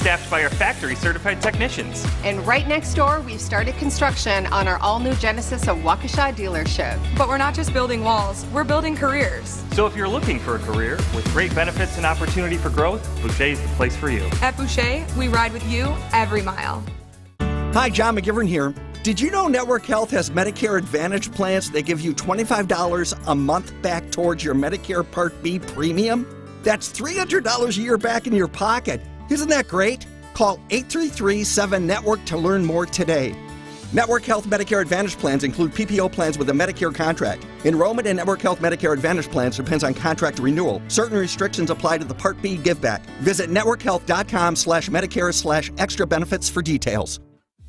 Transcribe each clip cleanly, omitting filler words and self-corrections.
staffed by our factory-certified technicians. And right next door, we've started construction on our all-new Genesis of Waukesha dealership. But we're not just building walls, we're building careers. So if you're looking for a career with great benefits and opportunity for growth, Boucher is the place for you. At Boucher, we ride with you every mile. Hi, John McGivern here. Did you know Network Health has Medicare Advantage plans that give you $25 a month back towards your Medicare Part B premium? That's $300 a year back in your pocket. Isn't that great? Call 833-7-NETWORK to learn more today. Network Health Medicare Advantage plans include PPO plans with a Medicare contract. Enrollment in Network Health Medicare Advantage plans depends on contract renewal. Certain restrictions apply to the Part B giveback. Visit networkhealth.com/Medicare/extra benefits for details.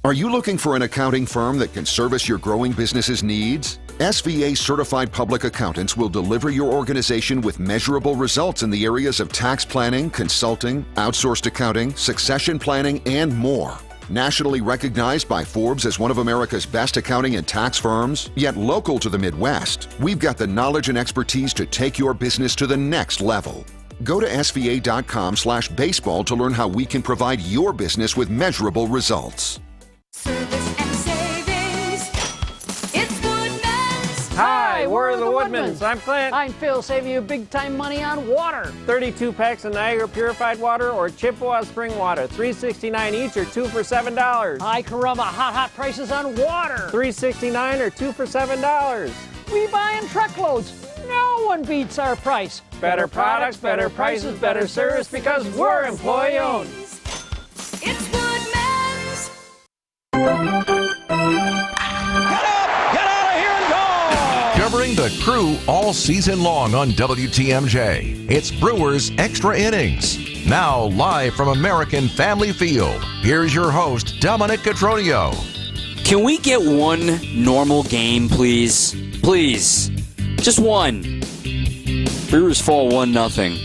Are you looking for an accounting firm that can service your growing business's needs? SVA Certified Public Accountants will deliver your organization with measurable results in the areas of tax planning, consulting, outsourced accounting, succession planning, and more. Nationally recognized by Forbes as one of America's best accounting and tax firms, yet local to the Midwest, we've got the knowledge and expertise to take your business to the next level. Go to sva.com/baseball to learn how we can provide your business with measurable results. Service and savings. It's Woodman's. Hi, we're the Woodmans. I'm Clint. I'm Phil, saving you big time money on water. 32 packs of Niagara Purified Water or Chippewa Spring Water. $3.69 each or 2 for $7. Hi, Caramba, hot prices on water. $3.69 or 2 for $7. We buy in truckloads. No one beats our price. Better products, better prices, better service because we're employee owned. It's Woodman's. Get out of here and go! Covering the Crew all season long on WTMJ. It's Brewers Extra Innings. Now live from American Family Field, here's your host, Dominic Cotroneo. Can we get one normal game, please? Please. Just one. Brewers fall 1-0.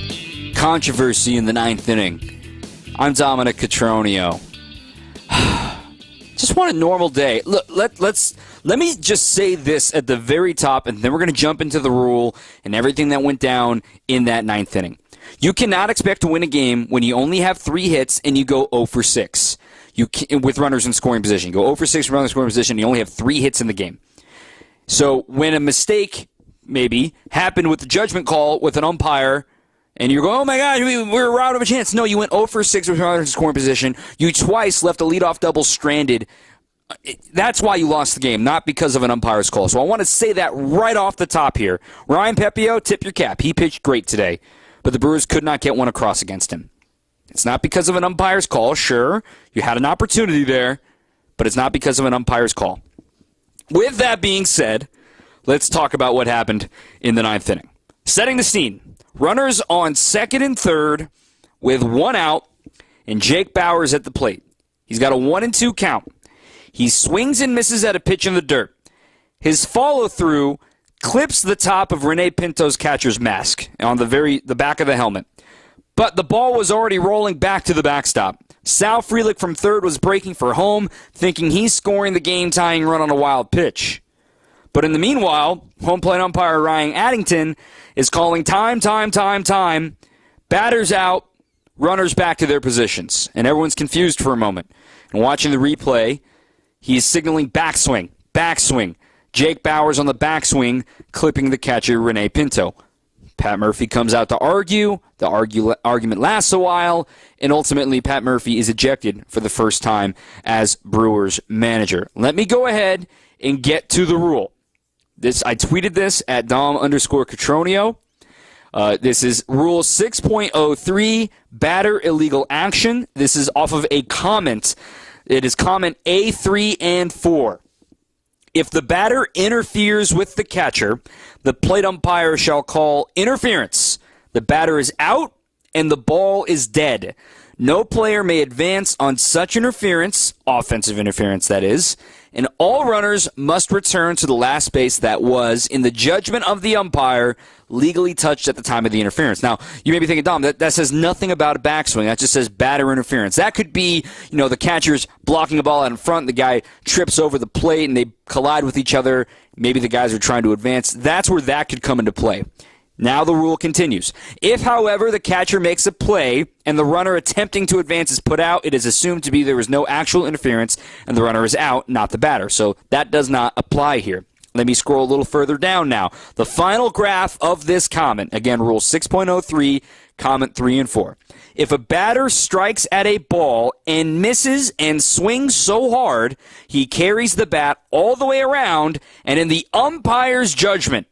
Controversy in the 9th inning. I'm Dominic Cotroneo. Just want a normal day. Look, let me just say this at the very top, and then we're going to jump into the rule and everything that went down in that 9th inning. You cannot expect to win a game when you only have 3 hits and you go 0 for 6 with runners in scoring position. You go 0 for 6 with runners in scoring position, and you only have 3 hits in the game. So when a mistake maybe happened with the judgment call with an umpire, and you're going, oh my God, we're out of a chance. No, you went 0 for 6 with runners in scoring position. You twice left a leadoff double stranded. That's why you lost the game, not because of an umpire's call. So I want to say that right off the top here. Ryan Pepio, tip your cap. He pitched great today, but the Brewers could not get one across against him. It's not because of an umpire's call. Sure, you had an opportunity there, but it's not because of an umpire's call. With that being said, let's talk about what happened in the 9th inning. Setting the scene. Runners on 2nd and 3rd with 1 out, and Jake Bauers at the plate. He's got a 1-2 count. He swings and misses at a pitch in the dirt. His follow-through clips the top of Rene Pinto's catcher's mask on the back of the helmet. But the ball was already rolling back to the backstop. Sal Frelick from 3rd was breaking for home, thinking he's scoring the game-tying run on a wild pitch. But in the meanwhile, home plate umpire Ryan Addington is calling time. Batters out, runners back to their positions. And everyone's confused for a moment. And watching the replay, he's signaling backswing. Jake Bauers on the backswing, clipping the catcher Rene Pinto. Pat Murphy comes out to argue. The argument lasts a while, and ultimately Pat Murphy is ejected for the first time as Brewers manager. Let me go ahead and get to the rule. I tweeted this at Dom_Cotroneo. This is Rule 6.03, batter illegal action. This is off of a comment. It is comment A3 and 4. If the batter interferes with the catcher, the plate umpire shall call interference. The batter is out and the ball is dead. No player may advance on such interference, offensive interference that is, and all runners must return to the last base that was, in the judgment of the umpire, legally touched at the time of the interference. Now, you may be thinking, Dom, that says nothing about a backswing. That just says batter interference. That could be, the catcher's blocking a ball out in front, the guy trips over the plate, and they collide with each other. Maybe the guys are trying to advance. That's where that could come into play. Now the rule continues. If, however, the catcher makes a play and the runner attempting to advance is put out, it is assumed to be there was no actual interference and the runner is out, not the batter. So that does not apply here. Let me scroll a little further down now. The final graph of this comment, again, Rule 6.03, comment 3 and 4. If a batter strikes at a ball and misses and swings so hard, he carries the bat all the way around, and in the umpire's judgment,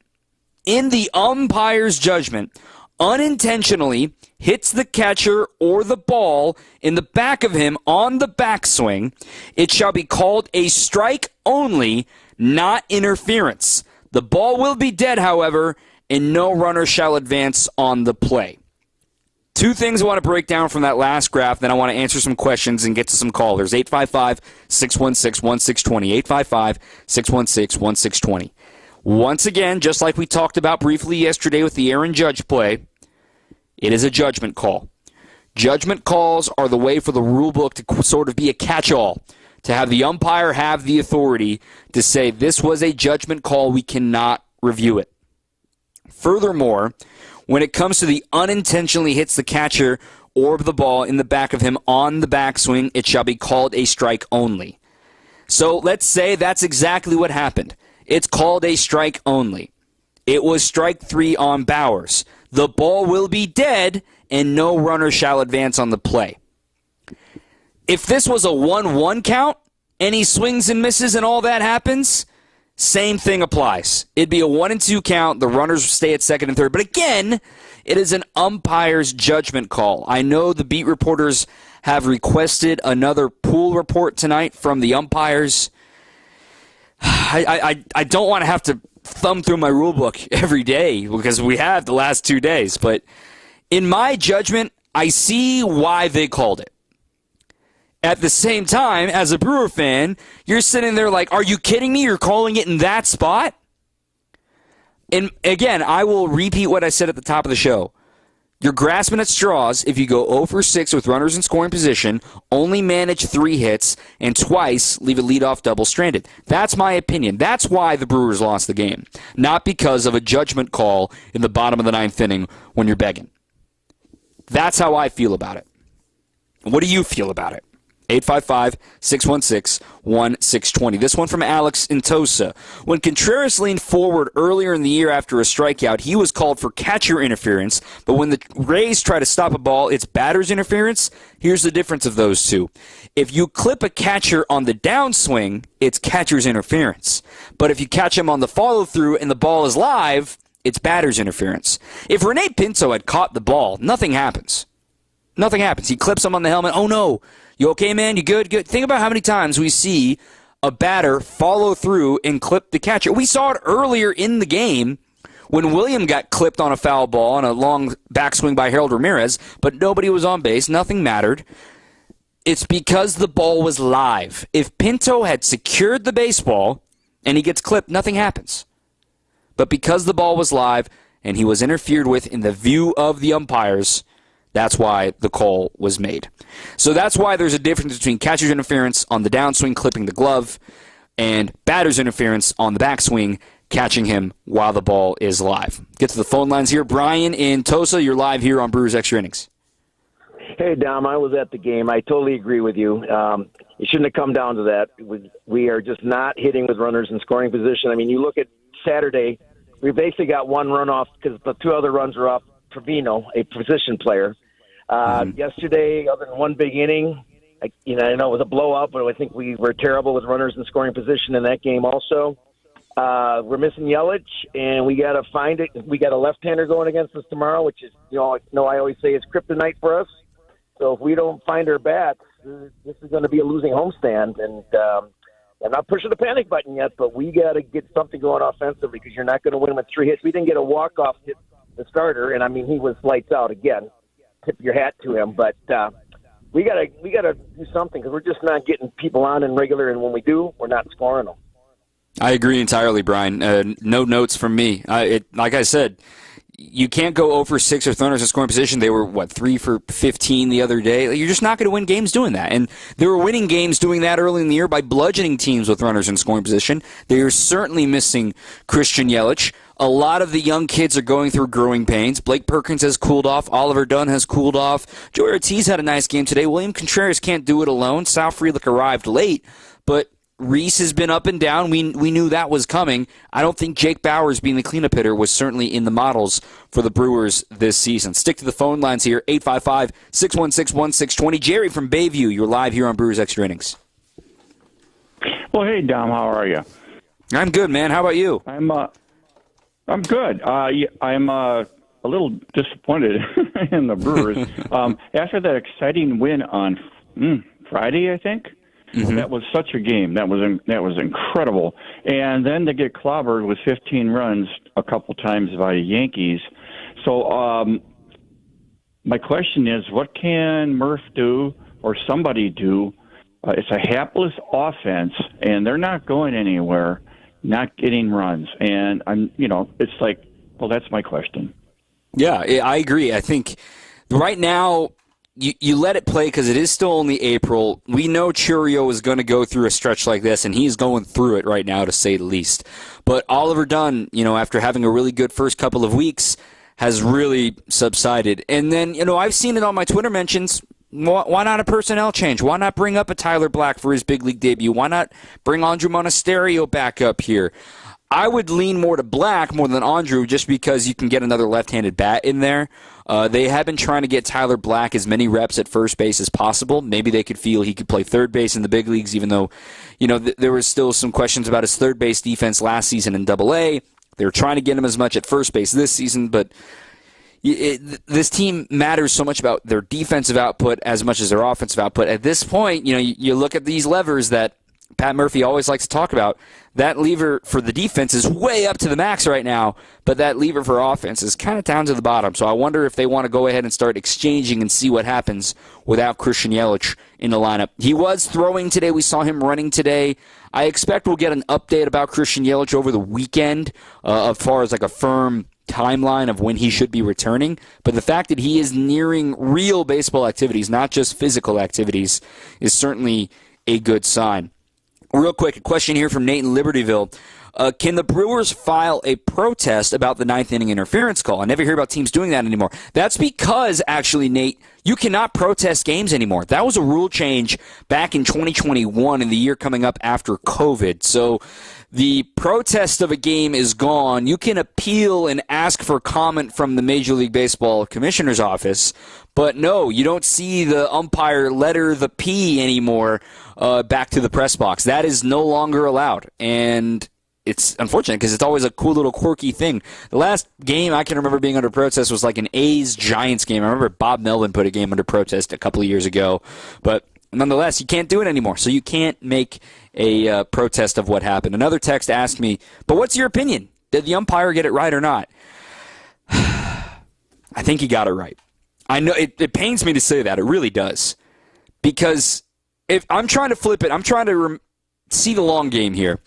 unintentionally hits the catcher or the ball in the back of him on the backswing, it shall be called a strike only, not interference. The ball will be dead, however, and no runner shall advance on the play. Two things I want to break down from that last graph, then I want to answer some questions and get to some callers. 855-616-1620. 855-616-1620. Once again, just like we talked about briefly yesterday with the Aaron Judge play, it is a judgment call. Judgment calls are the way for the rule book to sort of be a catch-all, to have the umpire have the authority to say this was a judgment call, we cannot review it. Furthermore, when it comes to the unintentionally hits the catcher or the ball in the back of him on the backswing, it shall be called a strike only. So let's say that's exactly what happened. It's called a strike only. It was strike 3 on Bowers. The ball will be dead and no runner shall advance on the play. If this was a 1-1 count and he swings and misses and all that happens, same thing applies. It'd be a 1-2 count. The runners stay at second and third. But again, it is an umpire's judgment call. I know the beat reporters have requested another pool report tonight from the umpires. I don't want to have to thumb through my rule book every day because we have the last 2 days. But in my judgment, I see why they called it. At the same time, as a Brewer fan, you're sitting there like, are you kidding me? You're calling it in that spot? And again, I will repeat what I said at the top of the show. You're grasping at straws if you go 0 for 6 with runners in scoring position, only manage 3 hits, and twice leave a leadoff double stranded. That's my opinion. That's why the Brewers lost the game. Not because of a judgment call in the bottom of the 9th inning when you're begging. That's how I feel about it. What do you feel about it? 855-616-1620. This one from Alex in Tosa. When Contreras leaned forward earlier in the year after a strikeout, he was called for catcher interference, but when the Rays try to stop a ball, it's batter's interference. Here's the difference of those two. If you clip a catcher on the downswing, it's catcher's interference. But if you catch him on the follow-through and the ball is live, it's batter's interference. If Rene Pinto had caught the ball, nothing happens. Nothing happens. He clips him on the helmet. Oh, no. You okay, man? You good? Good. Think about how many times we see a batter follow through and clip the catcher. We saw it earlier in the game when William got clipped on a foul ball on a long backswing by Harold Ramirez, but nobody was on base. Nothing mattered. It's because the ball was live. If Pinto had secured the baseball and he gets clipped, nothing happens. But because the ball was live and he was interfered with in the view of the umpires, that's why the call was made. So that's why there's a difference between catcher's interference on the downswing, clipping the glove, and batter's interference on the backswing, catching him while the ball is live. Get to the phone lines here. Brian in Tosa, you're live here on Brewers Extra Innings. Hey, Dom, I was at the game. I totally agree with you. It shouldn't have come down to that. We are just not hitting with runners in scoring position. I mean, you look at Saturday, we basically got one run off because the 2 other runs are off Trevino, a position player. Yesterday, other than one big inning, I know it was a blowout, but I think we were terrible with runners in scoring position in that game also. We're missing Yelich, and we got to find it. We got a left-hander going against us tomorrow, which is, I always say is kryptonite for us. So if we don't find our bats, this is going to be a losing homestand. And I'm not pushing the panic button yet, but we got to get something going offensively because you're not going to win with 3 hits. We didn't get a walk-off hit the starter, and I mean he was lights out again. Tip your hat to him, but we gotta do something because we're just not getting people on in regular, and when we do, we're not scoring them. I agree entirely, Brian. No notes from me. Like I said, you can't go 0 for 6 with runners in scoring position. They were 3 for 15 the other day. You're just not going to win games doing that, and they were winning games doing that early in the year by bludgeoning teams with runners in scoring position. They are certainly missing Christian Yelich. A lot of the young kids are going through growing pains. Blake Perkins has cooled off. Oliver Dunn has cooled off. Joey Ortiz had a nice game today. William Contreras can't do it alone. Sal Frelick arrived late, but Reese has been up and down. We knew that was coming. I don't think Jake Bowers being the cleanup hitter was certainly in the models for the Brewers this season. Stick to the phone lines here, 855-616-1620. Jerry from Bayview, you're live here on Brewers Extra Innings. Well, hey, Dom, how are you? I'm good, man. How about you? I'm good. I'm a little disappointed in the Brewers. After that exciting win on Friday, I think, that was such a game. That was incredible. And then to get clobbered with 15 runs a couple times by the Yankees. So my question is, what can Murph do or somebody do? It's a hapless offense, and they're not going anywhere, not getting runs. And it's like, well, that's my question. Yeah, I agree. I think right now you let it play because it is still only April. We know Churio is going to go through a stretch like this, and he's going through it right now, to say the least. But Oliver Dunn, after having a really good first couple of weeks, has really subsided. And then, I've seen it on my Twitter mentions. Why not a personnel change? Why not bring up a Tyler Black for his big league debut? Why not bring Andrew Monasterio back up here? I would lean more to Black more than Andrew just because you can get another left-handed bat in there. They have been trying to get Tyler Black as many reps at first base as possible. Maybe they could feel he could play third base in the big leagues, even though there was still some questions about his third base defense last season in Double-A. They were trying to get him as much at first base this season, but this team matters so much about their defensive output as much as their offensive output. At this point, you look at these levers that Pat Murphy always likes to talk about. That lever for the defense is way up to the max right now, but that lever for offense is kind of down to the bottom. So I wonder if they want to go ahead and start exchanging and see what happens without Christian Yelich in the lineup. He was throwing today. We saw him running today. I expect we'll get an update about Christian Yelich over the weekend as far as like a firm timeline of when he should be returning. But the fact that he is nearing real baseball activities, not just physical activities, is certainly a good sign. Real quick, a question here from Nate in Libertyville. Can the Brewers file a protest about the ninth inning interference call? I never hear about teams doing that anymore. That's because, actually, Nate, you cannot protest games anymore. That was a rule change back in 2021 in the year coming up after COVID. So the protest of a game is gone. You can appeal and ask for comment from the Major League Baseball Commissioner's office, but no, you don't see the umpire letter the P anymore back to the press box. That is no longer allowed, and it's unfortunate because it's always a cool little quirky thing. The last game I can remember being under protest was like an A's-Giants game. I remember Bob Melvin put a game under protest a couple of years ago, but nonetheless, you can't do it anymore, so you can't make a protest of what happened. Another text asked me, but what's your opinion? Did the umpire get it right or not? I think he got it right. I know it pains me to say that. It really does. Because if I'm trying to flip it, I'm trying to see the long game here.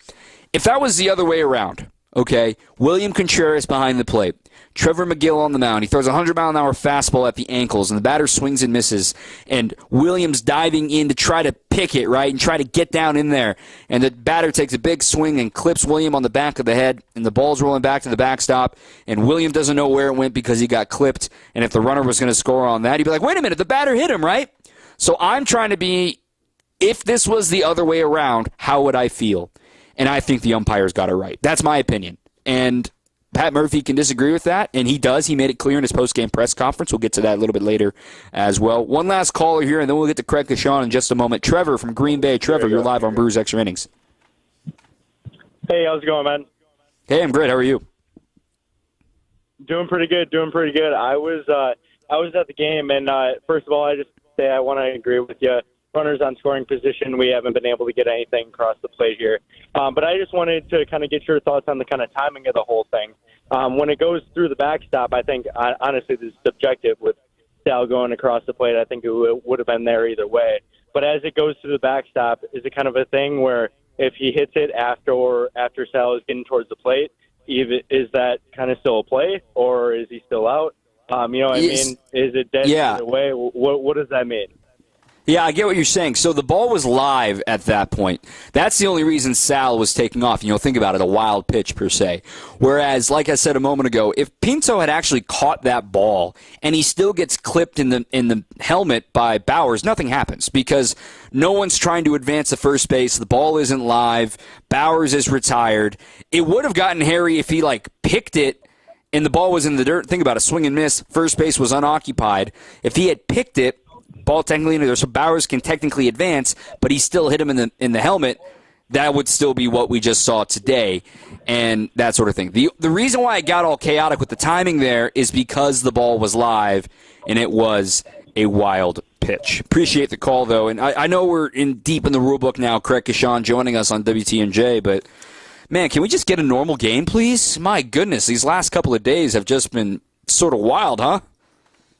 If that was the other way around, okay, William Contreras behind the plate, Trevor McGill on the mound. He throws a 100-mile-an-hour fastball at the ankles, and the batter swings and misses. And Williams diving in to try to pick it, right, and try to get down in there. And the batter takes a big swing and clips William on the back of the head, and the ball's rolling back to the backstop. And William doesn't know where it went because he got clipped. And if the runner was going to score on that, he'd be like, wait a minute, the batter hit him, right? So I'm trying to be, if this was the other way around, how would I feel? And I think the umpires got it right. That's my opinion. And Pat Murphy can disagree with that, and he does. He made it clear in his post-game press conference. We'll get to that a little bit later as well. One last caller here, and then we'll get to Craig Kashawn in just a moment. Trevor from Green Bay. Trevor, you're live on Brewers Extra Innings. Hey, how's it going, man? Hey, I'm great. How are you? Doing pretty good. I was at the game, and first of all, I just say I want to agree with you. Runners on scoring position, we haven't been able to get anything across the plate here. But I just wanted to kind of get your thoughts on the kind of timing of the whole thing. When it goes through the backstop, I think, honestly, this is subjective with Sal going across the plate. I think it would have been there either way. But as it goes through the backstop, is it kind of a thing where if he hits it after Sal is getting towards the plate, is that kind of still a play, or is he still out? You know what I mean? Is it dead either way? What does that mean? Yeah, I get what you're saying. So the ball was live at that point. That's the only reason Sal was taking off. Think about it, a wild pitch per se. Whereas, like I said a moment ago, if Pinto had actually caught that ball and he still gets clipped in the helmet by Bowers, nothing happens because no one's trying to advance to first base. The ball isn't live. Bowers is retired. It would have gotten hairy if he picked it and the ball was in the dirt. Think about it, swing and miss. First base was unoccupied. If he had picked it, ball technically in there, so Bowers can technically advance, but he still hit him in the helmet. That would still be what we just saw today, and that sort of thing. The reason why it got all chaotic with the timing there is because the ball was live, and it was a wild pitch. Appreciate the call, though, and I know we're deep in the rule book now. Craig Kashan joining us on WTMJ, but, man, can we just get a normal game, please? My goodness, these last couple of days have just been sort of wild, huh?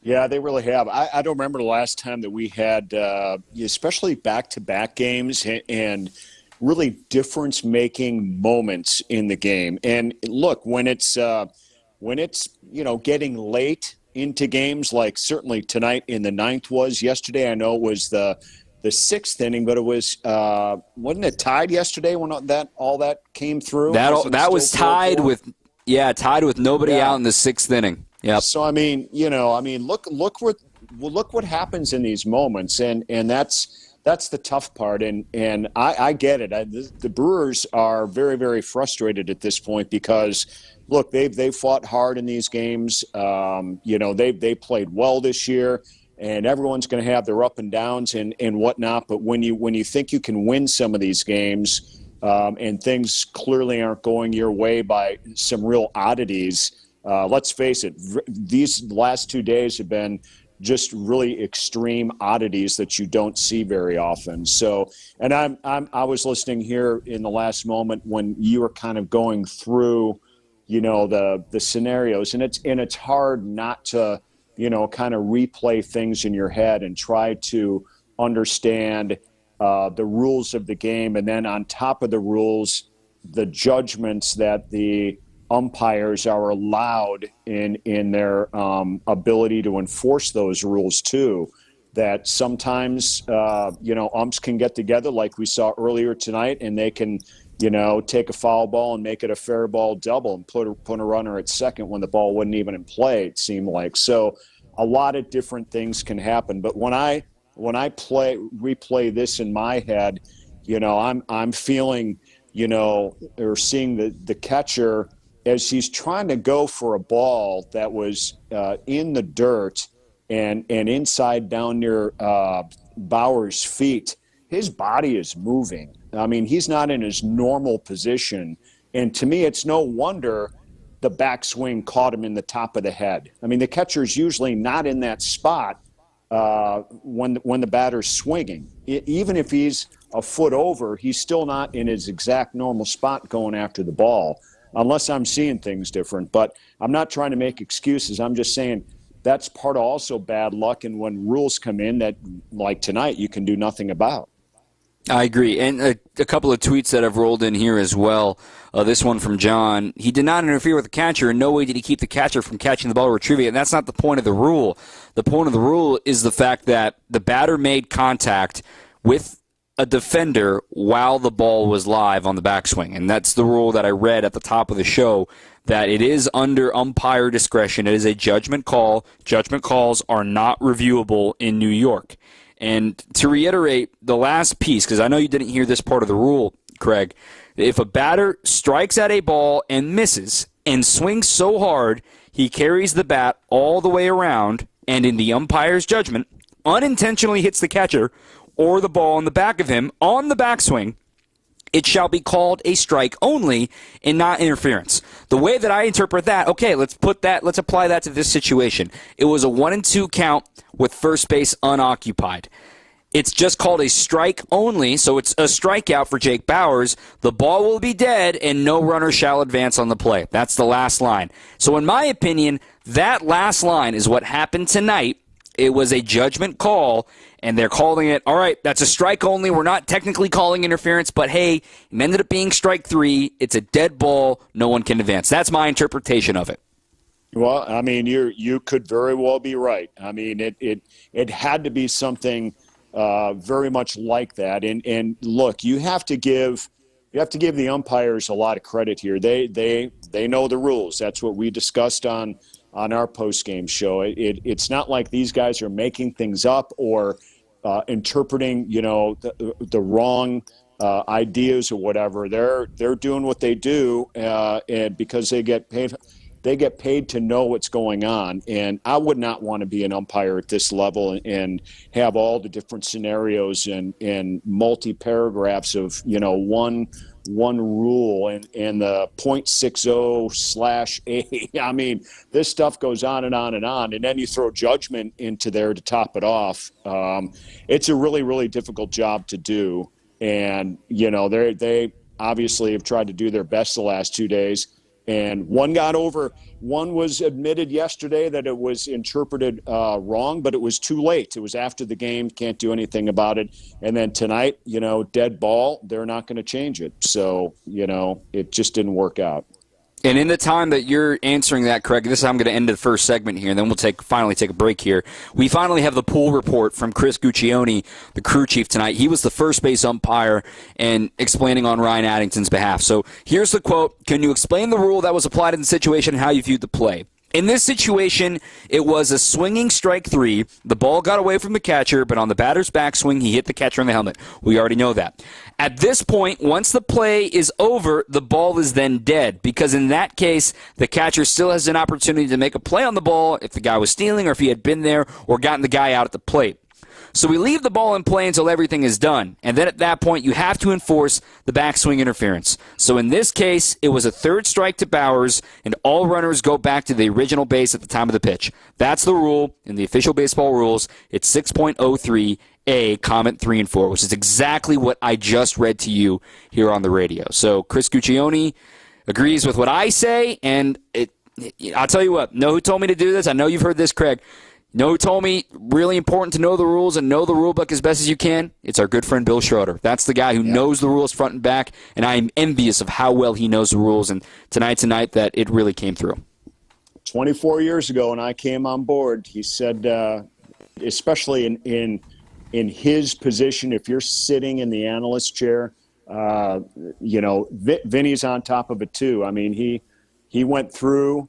Yeah, they really have. I don't remember the last time that we had, especially back-to-back games and really difference-making moments in the game. And look, when it's getting late into games, like certainly tonight in the ninth was. Yesterday, I know it was the sixth inning, but it was wasn't it tied yesterday when all that came through? That was tied with nobody out in the sixth inning. Yep. So look what happens in these moments, and that's the tough part, and I get it. The Brewers are very, very frustrated at this point because look, they've fought hard in these games. They played well this year, and everyone's going to have their up and downs and whatnot. But when you think you can win some of these games, and things clearly aren't going your way by some real oddities. Let's face it, these last 2 days have been just really extreme oddities that you don't see very often. So, and I was listening here in the last moment when you were kind of going through, the scenarios, and it's hard not to, kind of replay things in your head and try to understand the rules of the game, and then on top of the rules, the judgments that the umpires are allowed in their ability to enforce those rules too. That sometimes umps can get together like we saw earlier tonight, and they can take a foul ball and make it a fair ball double and put a runner at second when the ball wasn't even in play, it seemed like. So a lot of different things can happen. But when I replay this in my head, I'm feeling or seeing the catcher as he's trying to go for a ball that was in the dirt and inside down near Bauer's feet. His body is moving. I mean, he's not in his normal position. And to me, it's no wonder the backswing caught him in the top of the head. I mean, the catcher's usually not in that spot when the batter's swinging. Even if he's a foot over, he's still not in his exact normal spot going after the ball, unless I'm seeing things different. But I'm not trying to make excuses. I'm just saying that's part of also bad luck, and when rules come in that, like tonight, you can do nothing about. I agree. And a couple of tweets that have rolled in here as well. This one from John. He did not interfere with the catcher. In no way did he keep the catcher from catching the ball or retrieving it. And that's not the point of the rule. The point of the rule is the fact that the batter made contact with a defender while the ball was live on the backswing. And that's the rule that I read at the top of the show, that it is under umpire discretion. It is a judgment call. Judgment calls are not reviewable in New York. And to reiterate the last piece, because I know you didn't hear this part of the rule, Craig, if a batter strikes at a ball and misses and swings so hard he carries the bat all the way around and in the umpire's judgment unintentionally hits the catcher or the ball in the back of him on the backswing, it shall be called a strike only and not interference. The way that I interpret that, okay, let's apply that to this situation. It was a 1-2 count with first base unoccupied. It's just called a strike only, so it's a strikeout for Jake Bauers. The ball will be dead and no runner shall advance on the play. That's the last line. So in my opinion, that last line is what happened tonight. It was a judgment call, and they're calling it, all right, that's a strike only. We're not technically calling interference, but hey, it ended up being strike 3. It's a dead ball. No one can advance. That's my interpretation of it. Well, I mean, you could very well be right. I mean, it had to be something very much like that. And look, you have to give the umpires a lot of credit here. They know the rules. That's what we discussed on our post-game show. It's not like these guys are making things up or interpreting, the wrong ideas or whatever. They're doing what they do, and because they get paid to know what's going on. And I would not want to be an umpire at this level and have all the different scenarios and multi-paragraphs of, one rule and the 0.60/A. I mean, this stuff goes on and on and on. And then you throw judgment into there to top it off. It's a really, really difficult job to do. And, they obviously have tried to do their best the last 2 days. And one was admitted yesterday that it was interpreted wrong, but it was too late. It was after the game, can't do anything about it. And then tonight, dead ball, they're not going to change it. So, it just didn't work out. And in the time that you're answering that, Craig, this is how I'm going to end the first segment here, and then we'll finally take a break here. We finally have the pool report from Chris Guccione, the crew chief tonight. He was the first base umpire and explaining on Ryan Addington's behalf. So here's the quote. Can you explain the rule that was applied in the situation and how you viewed the play? In this situation, it was a swinging strike 3. The ball got away from the catcher, but on the batter's backswing, he hit the catcher in the helmet. We already know that. At this point, once the play is over, the ball is then dead, because in that case, the catcher still has an opportunity to make a play on the ball if the guy was stealing or if he had been there or gotten the guy out at the plate. So we leave the ball in play until everything is done, and then at that point, you have to enforce the backswing interference. So in this case, it was a third strike to Bowers, and all runners go back to the original base at the time of the pitch. That's the rule in the official baseball rules. It's 6.03A, comment 3 and 4, which is exactly what I just read to you here on the radio. So Chris Guccione agrees with what I say, and I'll tell you what, know who told me to do this? I know you've heard this, Craig. Know who told me really important to know the rules and know the rule book as best as you can? It's our good friend Bill Schroeder. That's the guy who knows the rules front and back, and I am envious of how well he knows the rules, and tonight's a night that it really came through. 24 years ago when I came on board, he said, especially in his position, if you're sitting in the analyst chair, Vinny's on top of it too. I mean, he went through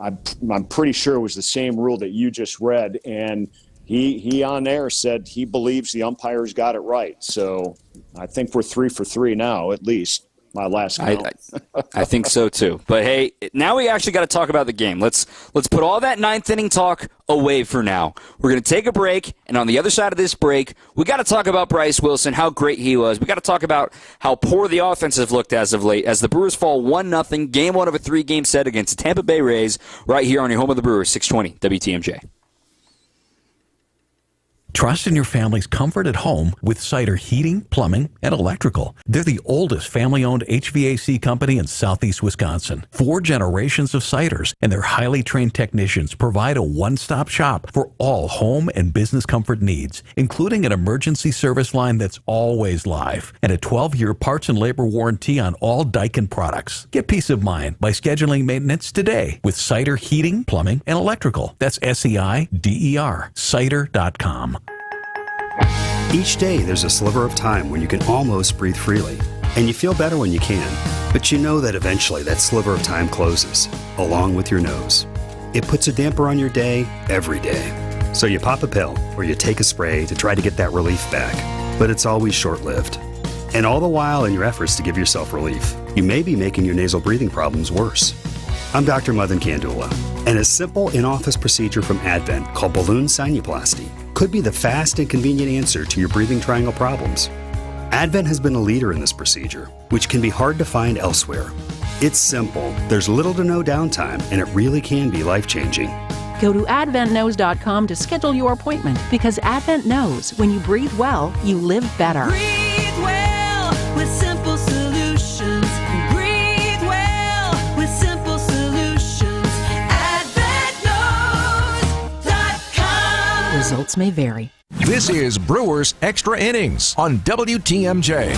I'm pretty sure it was the same rule that you just read, and he on air said he believes the umpires got it right. So I think we're 3 for 3 now, at least. My last count. I think so too. But hey, now we actually got to talk about the game. Let's put all that ninth inning talk away for now. We're going to take a break, and on the other side of this break, we got to talk about Bryce Wilson, how great he was. We got to talk about how poor the offense has looked as of late, as the Brewers fall 1-0, game 1 of a 3-game set against the Tampa Bay Rays, right here on your home of the Brewers, 620 WTMJ. Trust in your family's comfort at home with Cider Heating, Plumbing, and Electrical. They're the oldest family-owned HVAC company in southeast Wisconsin. 4 generations of Ciders, and their highly trained technicians provide a one-stop shop for all home and business comfort needs, including an emergency service line that's always live and a 12-year parts and labor warranty on all Daikin products. Get peace of mind by scheduling maintenance today with Cider Heating, Plumbing, and Electrical. That's SEIDER, cider.com. Each day there's a sliver of time when you can almost breathe freely, and you feel better when you can, but you know that eventually that sliver of time closes, along with your nose. It puts a damper on your day every day. So you pop a pill or you take a spray to try to get that relief back, but it's always short-lived. And all the while in your efforts to give yourself relief, you may be making your nasal breathing problems worse. I'm Dr. Madan Kandula, and a simple in-office procedure from Advent called balloon sinuplasty could be the fast and convenient answer to your breathing triangle problems. Advent has been a leader in this procedure, which can be hard to find elsewhere. It's simple, there's little to no downtime, and it really can be life-changing. Go to adventknows.com to schedule your appointment, because Advent knows when you breathe well, you live better. Breathe well with simple solutions. Breathe well with simple solutions. AdventKnows.com. Results may vary. This is Brewers Extra Innings on WTMJ.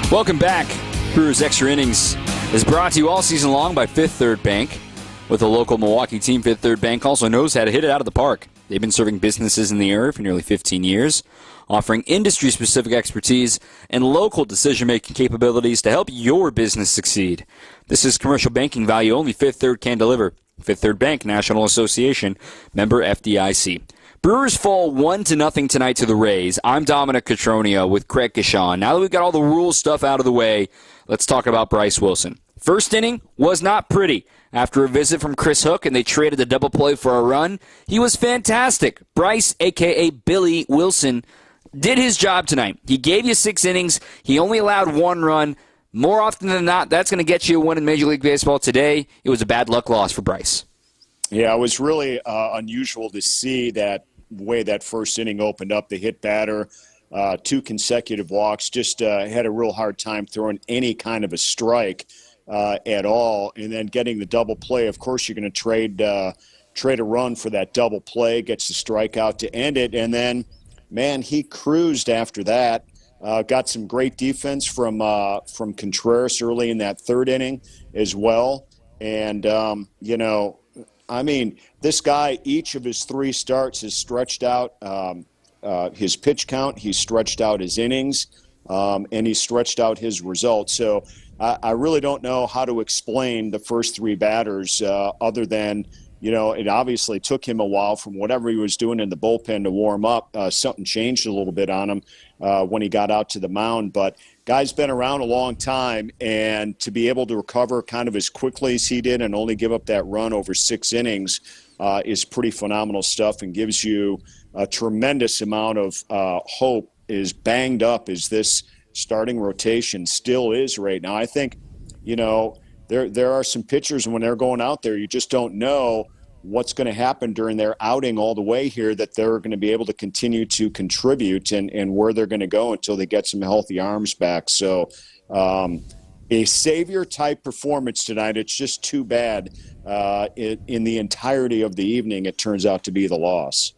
Welcome back. Brewers Extra Innings is brought to you all season long by Fifth Third Bank. With a local Milwaukee team, Fifth Third Bank also knows how to hit it out of the park. They've been serving businesses in the area for nearly 15 years, offering industry-specific expertise and local decision-making capabilities to help your business succeed. This is commercial banking value only Fifth Third can deliver. Fifth Third Bank, National Association, member FDIC. Brewers fall 1-0 tonight to the Rays. I'm Dominic Cotroneo with Craig Gashawn. Now that we've got all the rules stuff out of the way, let's talk about Bryce Wilson. First inning was not pretty. After a visit from Chris Hook and they traded the double play for a run, he was fantastic. Bryce, a.k.a. Billy Wilson, did his job tonight. He gave you 6 innings. He only allowed 1 run. More often than not, that's going to get you a win in Major League Baseball. Today, it was a bad luck loss for Bryce. Yeah, it was really unusual to see that way that first inning opened up. The hit batter, 2 consecutive walks, just had a real hard time throwing any kind of a strike at all. And then getting the double play, of course, you're going to trade a run for that double play, gets the strikeout to end it. And then, man, he cruised after that. Got some great defense from Contreras early in that 3rd inning as well. And, I mean, this guy, each of his 3 starts has stretched out his pitch count. He's stretched out his innings, and he's stretched out his results. So I really don't know how to explain the first 3 batters other than, it obviously took him a while from whatever he was doing in the bullpen to warm up. Something changed a little bit on him when he got out to the mound. But guy's been around a long time, and to be able to recover kind of as quickly as he did and only give up that run over 6 innings is pretty phenomenal stuff and gives you a tremendous amount of hope, as banged up as this starting rotation still is right now. I think, there are some pitchers when they're going out there, you just don't know what's going to happen during their outing all the way here, that they're going to be able to continue to contribute and where they're going to go until they get some healthy arms back. So a savior-type performance tonight. It's just too bad in the entirety of the evening it turns out to be the loss.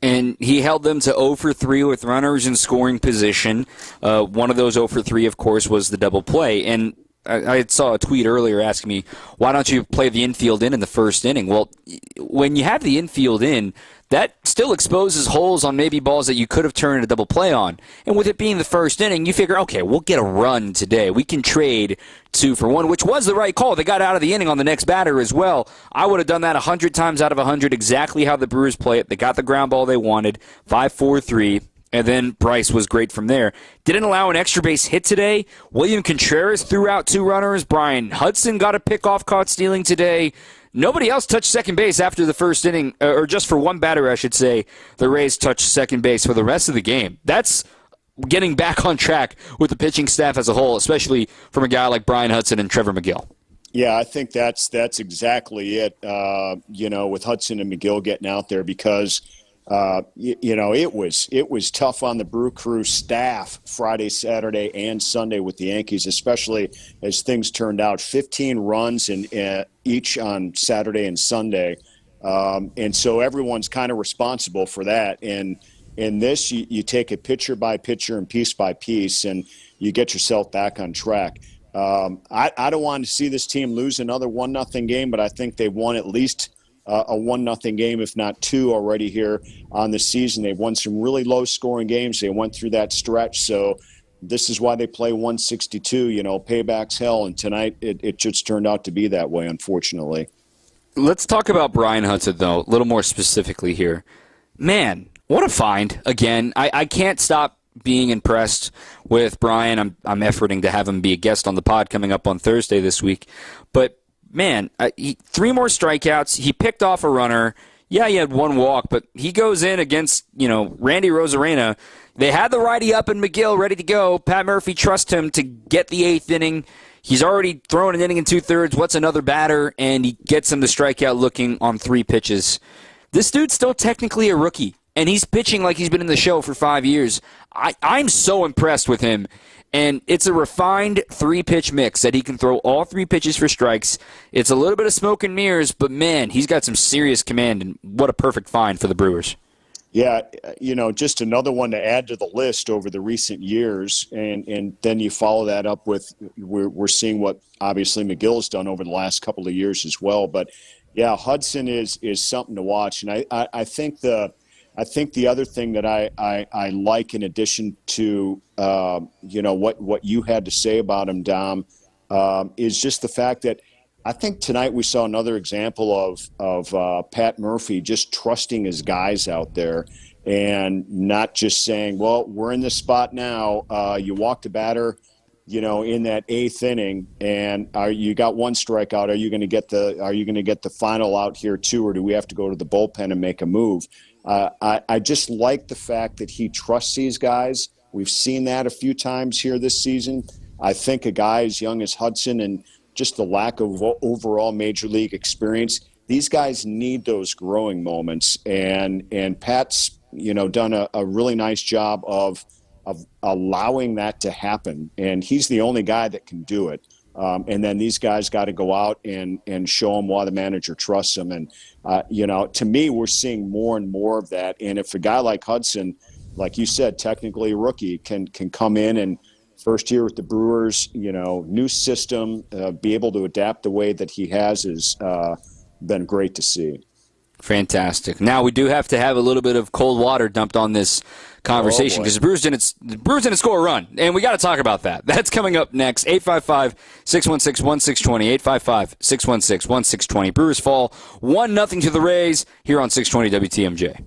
And he held them to 0 for 3 with runners in scoring position. One of those 0 for 3, of course, was the double play. And I saw a tweet earlier asking me, why don't you play the infield in the first inning? Well, when you have the infield in, that still exposes holes on maybe balls that you could have turned a double play on. And with it being the first inning, you figure, okay, we'll get a run today. We can trade 2 for 1, which was the right call. They got out of the inning on the next batter as well. I would have done that 100 times out of 100, exactly how the Brewers play it. They got the ground ball they wanted, 5-4-3. And then Bryce was great from there. Didn't allow an extra base hit today. William Contreras threw out 2 runners. Brian Hudson got a pickoff caught stealing today. Nobody else touched second base after the first inning, or just for one batter, I should say. The Rays touched second base for the rest of the game. That's getting back on track with the pitching staff as a whole, especially from a guy like Brian Hudson and Trevor McGill. Yeah, I think that's exactly it, with Hudson and McGill getting out there because – it was tough on the Brew Crew staff Friday, Saturday, and Sunday with the Yankees, especially as things turned out. 15 runs in each on Saturday and Sunday, and so everyone's kind of responsible for that. And in this, you take it pitcher by pitcher and piece by piece, and you get yourself back on track. I don't want to see this team lose another 1-0 game, but I think they've won at least a 1-0 game, if not 2 already here on the season. They've won some really low-scoring games. They went through that stretch, so this is why they play 162. Payback's hell, and tonight it just turned out to be that way, unfortunately. Let's talk about Brian Hudson, though, a little more specifically here. Man, what a find. Again, I can't stop being impressed with Brian. I'm efforting to have him be a guest on the pod coming up on Thursday this week. But man, 3 more strikeouts. He picked off a runner. Yeah, he had 1 walk, but he goes in against, Randy Rosarena. They had the righty up and McGill ready to go. Pat Murphy trusts him to get the 8th inning. He's already thrown an inning in 2/3. What's another batter? And he gets him the strikeout looking on 3 pitches. This dude's still technically a rookie, and he's pitching like he's been in the show for 5 years. I'm so impressed with him. And it's a refined 3-pitch mix that he can throw all 3 pitches for strikes. It's a little bit of smoke and mirrors, but, man, he's got some serious command, and what a perfect find for the Brewers. Yeah, just another one to add to the list over the recent years, and then you follow that up with we're seeing what obviously McGill has done over the last couple of years as well. But, Yeah, Hudson is something to watch, and I think the other thing that I like, in addition to what you had to say about him, Dom, is just the fact that I think tonight we saw another example of Pat Murphy just trusting his guys out there and not just saying, well, we're in this spot now. You walked a batter, in that 8th inning, and you got one strikeout. Are you going to get the final out here too, or do we have to go to the bullpen and make a move? I just like the fact that he trusts these guys. We've seen that a few times here this season. I think a guy as young as Hudson and just the lack of overall major league experience, these guys need those growing moments. And Pat's, done a really nice job of allowing that to happen. And he's the only guy that can do it. And then these guys got to go out and show them why the manager trusts them. And, to me, we're seeing more and more of that. And if a guy like Hudson, like you said, technically a rookie, can come in and first year with the Brewers, new system, be able to adapt the way that he has been great to see. Fantastic. Now we do have to have a little bit of cold water dumped on this conversation because the Brewers didn't score a run, and we got to talk about that. That's coming up next. 855-616-1620. 855-616-1620. Brewers fall 1-0 to the Rays here on 620 WTMJ.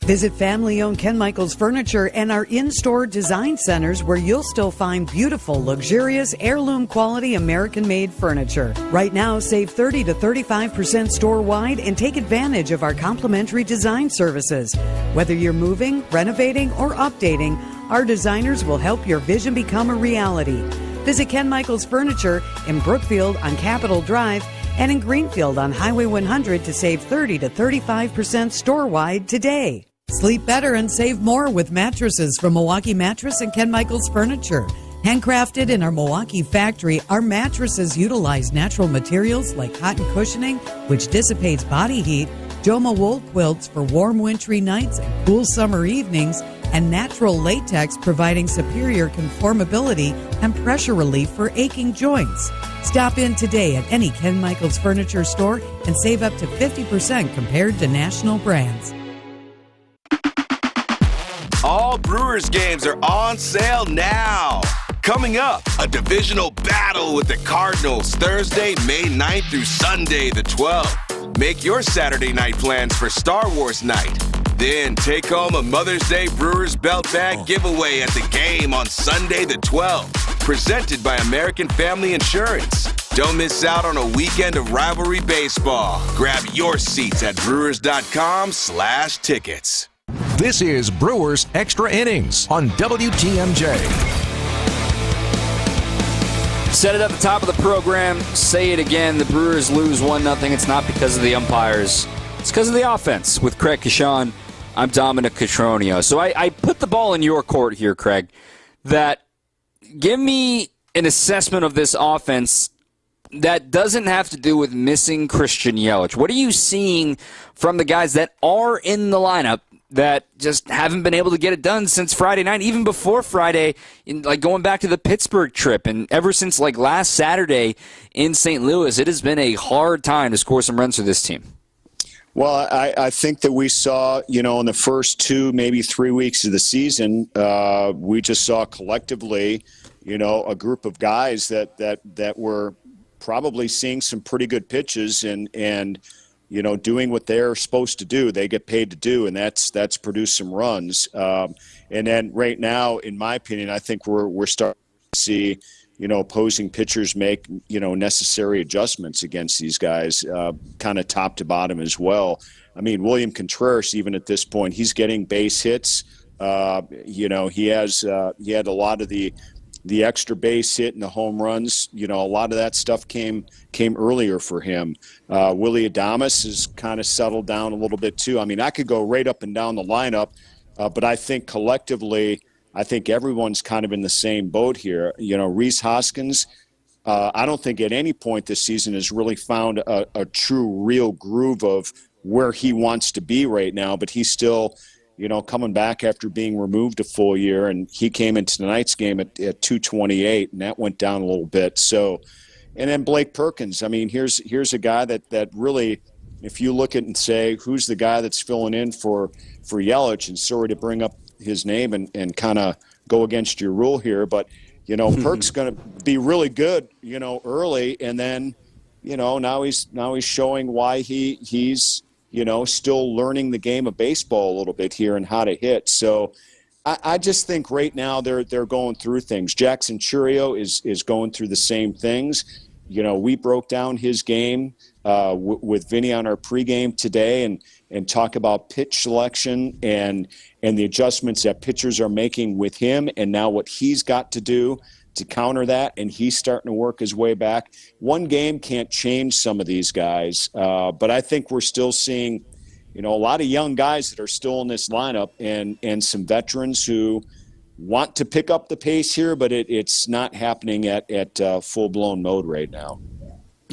Visit family-owned Ken Michaels Furniture and our in-store design centers where you'll still find beautiful, luxurious, heirloom-quality American-made furniture. Right now, save 30 to 35% store-wide and take advantage of our complimentary design services. Whether you're moving, renovating, or updating, our designers will help your vision become a reality. Visit Ken Michaels Furniture in Brookfield on Capitol Drive and in Greenfield on Highway 100 to save 30 to 35% store-wide today. Sleep better and save more with mattresses from Milwaukee Mattress and Ken Michaels Furniture. Handcrafted in our Milwaukee factory, our mattresses utilize natural materials like cotton cushioning, which dissipates body heat, Joma wool quilts for warm wintry nights and cool summer evenings, and natural latex providing superior conformability and pressure relief for aching joints. Stop in today at any Ken Michaels Furniture store and save up to 50% compared to national brands. All Brewers games are on sale now. Coming up, a divisional battle with the Cardinals Thursday, May 9th through Sunday, the 12th. Make your Saturday night plans for Star Wars night. Then take home a Mother's Day Brewers belt bag giveaway at the game on Sunday, the 12th. Presented by American Family Insurance. Don't miss out on a weekend of rivalry baseball. Grab your seats at brewers.com/tickets. This is Brewers Extra Innings on WTMJ. Said it at the top of the program, say it again. The Brewers lose 1-0. It's not because of the umpires. It's because of the offense. With Craig Kashan, I'm Dominic Cotroneo. So I put the ball in your court here, Craig, that give me an assessment of this offense that doesn't have to do with missing Christian Yelich. What are you seeing from the guys that are in the lineup that just haven't been able to get it done since Friday night, even before Friday, going back to the Pittsburgh trip, and ever since last Saturday in St. Louis, it has been a hard time to score some runs for this team. Well, I think that we saw, in the first 2, maybe 3 weeks of the season, we just saw collectively, a group of guys that were probably seeing some pretty good pitches and doing what they're supposed to do. They get paid to do, and that's produced some runs. And then right now, in my opinion, I think we're starting to see, opposing pitchers make, necessary adjustments against these guys, kind of top to bottom as well. I mean, William Contreras, even at this point, he's getting base hits. He had a lot of the extra base hit and the home runs, a lot of that stuff came earlier for him. Willie Adames has kind of settled down a little bit too. I mean, I could go right up and down the lineup, but I think collectively, I think everyone's kind of in the same boat here. Rhys Hoskins, I don't think at any point this season has really found a true, real groove of where he wants to be right now, but he's still – coming back after being removed a full year, and he came into tonight's game at 228, and that went down a little bit. So, And then Blake Perkins. I mean, here's a guy that really, if you look at and say who's the guy that's filling in for Yelich, and sorry to bring up his name and kind of go against your rule here, but Perk's going to be really good, early, and then now he's showing why he's still learning the game of baseball a little bit here and how to hit. So I just think right now they're going through things. Jackson Churio is going through the same things. We broke down his game with Vinny on our pregame today and talk about pitch selection and the adjustments that pitchers are making with him, and now what he's got to do to counter that, and he's starting to work his way back. One game can't change some of these guys, but I think we're still seeing a lot of young guys that are still in this lineup and some veterans who want to pick up the pace here, but it's not happening at full-blown mode right now.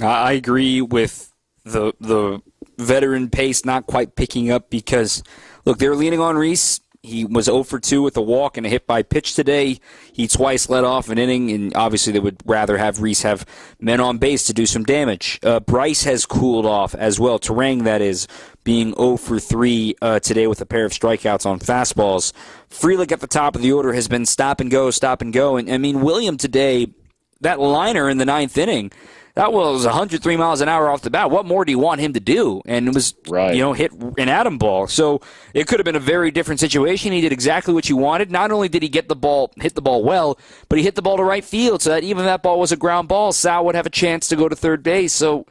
I agree with the veteran pace not quite picking up because, look, they're leaning on Reese. He was 0 for 2 with a walk and a hit by pitch today. He twice led off an inning, and obviously they would rather have Reese have men on base to do some damage. Bryce has cooled off as well. Terang, that is, being 0 for 3 today with a pair of strikeouts on fastballs. Frelick at the top of the order has been stop and go. And, I mean, William today, that liner in the 9th inning, that was 103 miles an hour off the bat. What more do you want him to do? And it was, hit an atom ball. So it could have been a very different situation. He did exactly what you wanted. Not only did he hit the ball well, but he hit the ball to right field so that even if that ball was a ground ball, Sal would have a chance to go to third base. So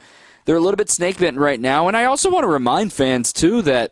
they're a little bit snake-bitten right now. And I also want to remind fans, too, that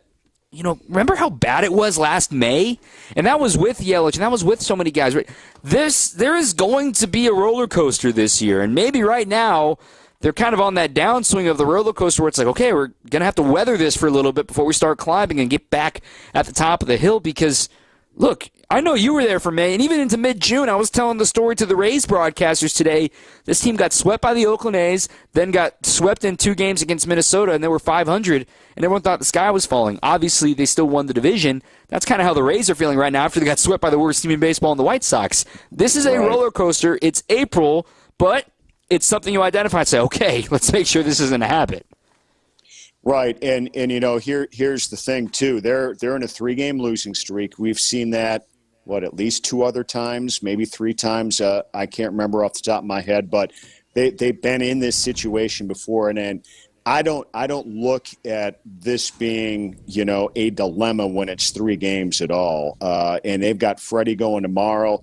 remember how bad it was last May? And that was with Yelich, and that was with so many guys. Right? There is going to be a roller coaster this year, and maybe right now they're kind of on that downswing of the roller coaster where it's like, okay, we're going to have to weather this for a little bit before we start climbing and get back at the top of the hill because, look, I know you were there for May, and even into mid-June, I was telling the story to the Rays broadcasters today. This team got swept by the Oakland A's, then got swept in 2 games against Minnesota, and they were 500, and everyone thought the sky was falling. Obviously, they still won the division. That's kind of how the Rays are feeling right now after they got swept by the worst team in baseball in the White Sox. This is a roller coaster. It's April, but it's something you identify and say, okay, let's make sure this isn't a habit. Right, and here's the thing too. They're in a 3-game losing streak. We've seen that at least 2 other times, maybe 3 times. I can't remember off the top of my head, but they've been in this situation before. And then I don't look at this being a dilemma when it's 3 games at all. And they've got Freddie going tomorrow.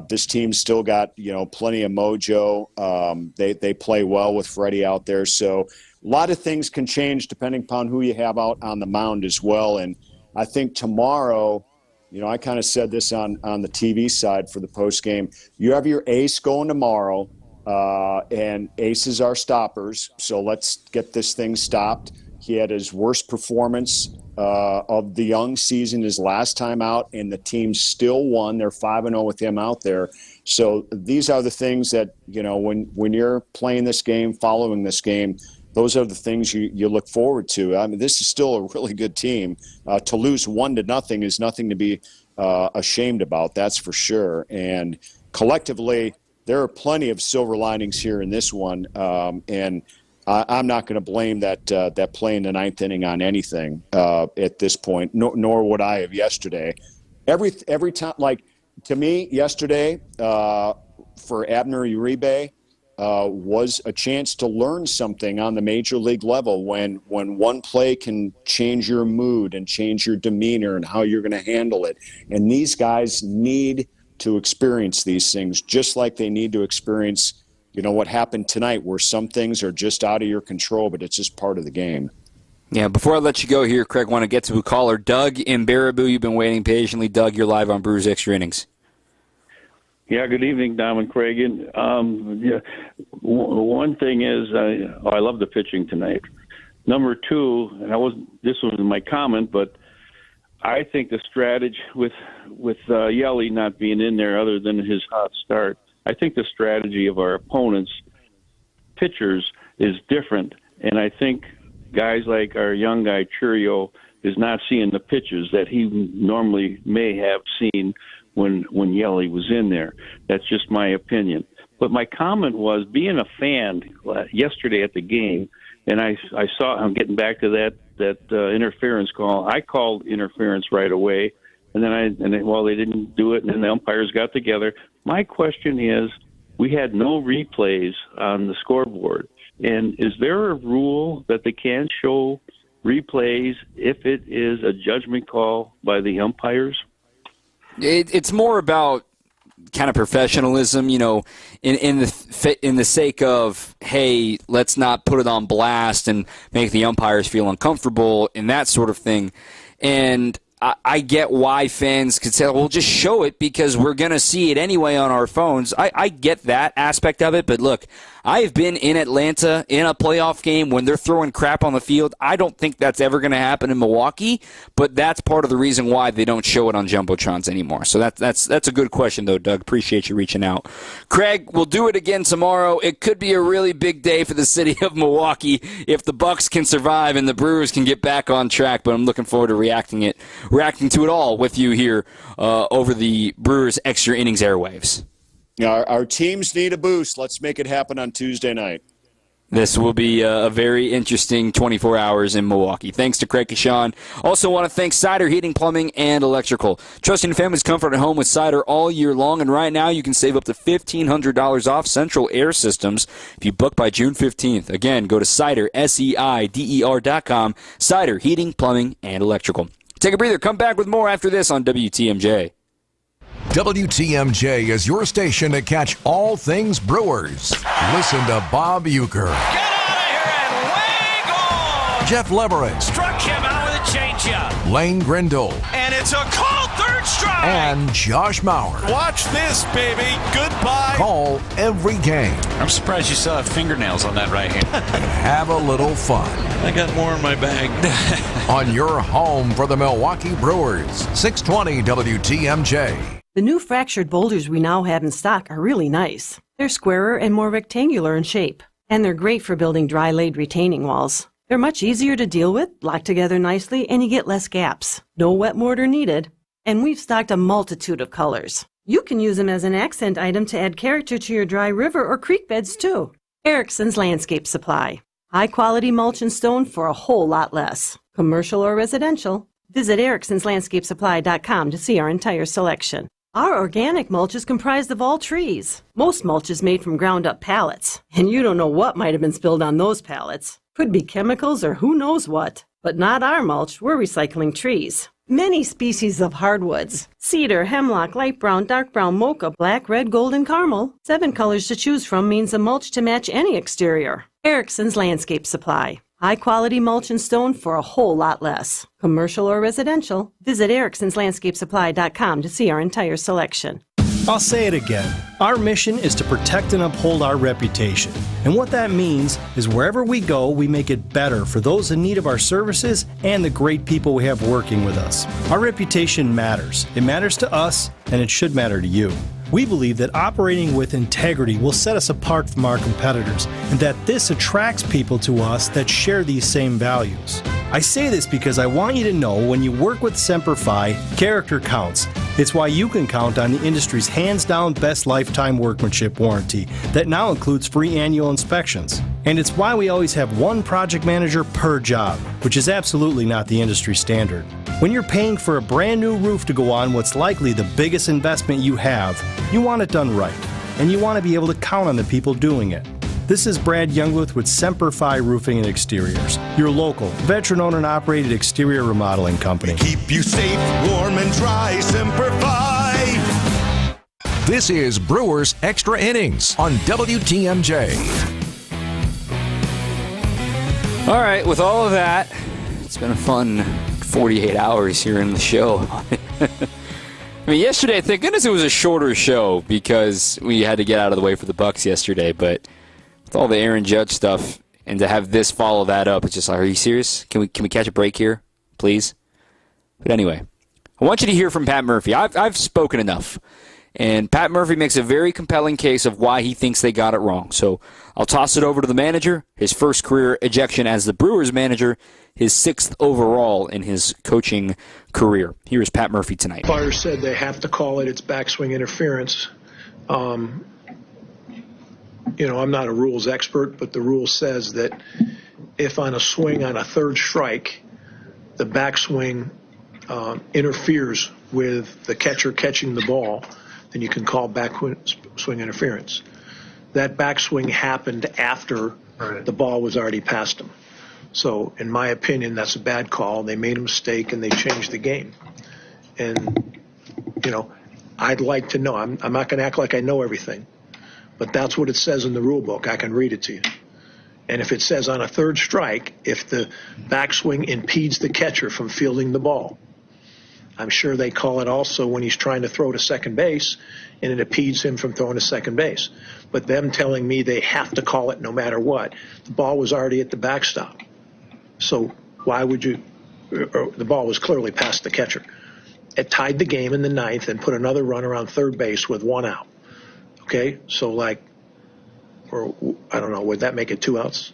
This team's still got plenty of mojo. They play well with Freddie out there, so a lot of things can change depending upon who you have out on the mound as well. And I think tomorrow, I kind of said this on the TV side for the post game. You have your ace going tomorrow, and aces are stoppers. So let's get this thing stopped. He had his worst performance of the young season his last time out, and the team still won. They're 5-0 with him out there. So these are the things that, when you're playing this game, following this game, those are the things you look forward to. I mean, this is still a really good team. To lose 1-0 is nothing to be ashamed about, that's for sure. And collectively, there are plenty of silver linings here in this one. And I'm not going to blame that play in the 9th inning on anything at this point, nor would I have yesterday. Every time, to me, yesterday for Abner Uribe, was a chance to learn something on the major league level when one play can change your mood and change your demeanor and how you're going to handle it. And these guys need to experience these things just like they need to experience, what happened tonight where some things are just out of your control, but it's just part of the game. Yeah, before I let you go here, Craig, want to get to a caller. Doug in Baraboo, you've been waiting patiently. Doug, you're live on Brewers Extra Innings. Yeah, good evening, Dom and Craig. One thing is, I love the pitching tonight. Number 2, and this was my comment, but I think the strategy with Yelly not being in there, other than his hot start, I think the strategy of our opponents' pitchers is different, and I think guys like our young guy Churio is not seeing the pitches that he normally may have seen when Yelly was in there. That's just my opinion. But my comment was, being a fan yesterday at the game, and I saw, I'm getting back to that interference call. I called interference right away, and then they didn't do it, and then the umpires got together. My question is, we had no replays on the scoreboard, and is there a rule that they can't show replays if it is a judgment call by the umpires? It's more about kind of professionalism, in the sake of, hey, let's not put it on blast and make the umpires feel uncomfortable and that sort of thing. And I get why fans could say, well, just show it because we're going to see it anyway on our phones. I get that aspect of it, but look, I've been in Atlanta in a playoff game when they're throwing crap on the field. I don't think that's ever going to happen in Milwaukee, but that's part of the reason why they don't show it on Jumbotrons anymore. So that's a good question, though, Doug. Appreciate you reaching out. Craig, we'll do it again tomorrow. It could be a really big day for the city of Milwaukee if the Bucks can survive and the Brewers can get back on track, but I'm looking forward to reacting to it all with you here over the Brewers Extra Innings airwaves. Our teams need a boost. Let's make it happen on Tuesday night. This will be a very interesting 24 hours in Milwaukee. Thanks to Craig Kashan. Also want to thank Cider Heating, Plumbing, and Electrical. Trusting your family's comfort at home with Cider all year long, and right now you can save up to $1,500 off central air systems if you book by June 15th. Again, go to Cider, SEIDER.com. Cider Heating, Plumbing, and Electrical. Take a breather. Come back with more after this on WTMJ. WTMJ is your station to catch all things Brewers. Listen to Bob Uecker. Get out of here and way gone! Jeff Leverett. Struck him out with a changeup. Lane Grindle. And it's a called third strike! And Josh Mauer. Watch this, baby. Goodbye. Call every game. I'm surprised you still have fingernails on that right hand. And have a little fun. I got more in my bag. On your home for the Milwaukee Brewers. 620 WTMJ. The new fractured boulders we now have in stock are really nice. They're squarer and more rectangular in shape, and they're great for building dry-laid retaining walls. They're much easier to deal with, lock together nicely, and you get less gaps. No wet mortar needed. And we've stocked a multitude of colors. You can use them as an accent item to add character to your dry river or creek beds, too. Erickson's Landscape Supply. High-quality mulch and stone for a whole lot less. Commercial or residential. Visit ericksonslandscapesupply.com to see our entire selection. Our organic mulch is comprised of all trees. Most mulch is made from ground-up pallets, and you don't know what might have been spilled on those pallets. Could be chemicals or who knows what. But not our mulch, we're recycling trees. Many species of hardwoods. Cedar, hemlock, light brown, dark brown, mocha, black, red, gold, and caramel. 7 colors to choose from means a mulch to match any exterior. Erickson's Landscape Supply. High-quality mulch and stone for a whole lot less. Commercial or residential, visit ericksonslandscapesupply.com to see our entire selection. I'll say it again. Our mission is to protect and uphold our reputation. And what that means is wherever we go, we make it better for those in need of our services and the great people we have working with us. Our reputation matters. It matters to us, and it should matter to you. We believe that operating with integrity will set us apart from our competitors, and that this attracts people to us that share these same values. I say this because I want you to know when you work with Semper Fi, character counts. It's why you can count on the industry's hands-down best lifetime workmanship warranty that now includes free annual inspections. And it's why we always have one project manager per job, which is absolutely not the industry standard. When you're paying for a brand new roof to go on what's likely the biggest investment you have, you want it done right, and you want to be able to count on the people doing it. This is Brad Youngworth with Semper Fi Roofing and Exteriors, your local, veteran-owned and operated exterior remodeling company. Keep you safe, warm, and dry, Semper Fi. This is Brewers Extra Innings on WTMJ. All right, with all of that, it's been a fun 48 hours here in the show. I mean, yesterday, thank goodness it was a shorter show because we had to get out of the way for the Bucks yesterday, but with all the Aaron Judge stuff and to have this follow that up, it's just like, are you serious? Can we catch a break here, please? But anyway, I want you to hear from Pat Murphy. I've spoken enough. And Pat Murphy makes a very compelling case of why he thinks they got it wrong. So I'll toss it over to the manager, his first career ejection as the Brewers manager, his 6th overall in his coaching career. Here's Pat Murphy tonight. Umpires said they have to call it. It's backswing interference. I'm not a rules expert, but the rule says that if on a swing on a third strike, the backswing interferes with the catcher catching the ball, then you can call backswing interference. That backswing happened after the ball was already past him. So, in my opinion, that's a bad call. They made a mistake and they changed the game. And, I'd like to know. I'm not going to act like I know everything, but that's what it says in the rule book. I can read it to you. And if it says on a third strike, if the backswing impedes the catcher from fielding the ball, I'm sure they call it also when he's trying to throw to second base and it impedes him from throwing to second base. But them telling me they have to call it no matter what, the ball was already at the backstop. So why would you? The ball was clearly past the catcher. It tied the game in the ninth and put another runner on third base with one out. Okay, so I don't know, would that make it 2 outs?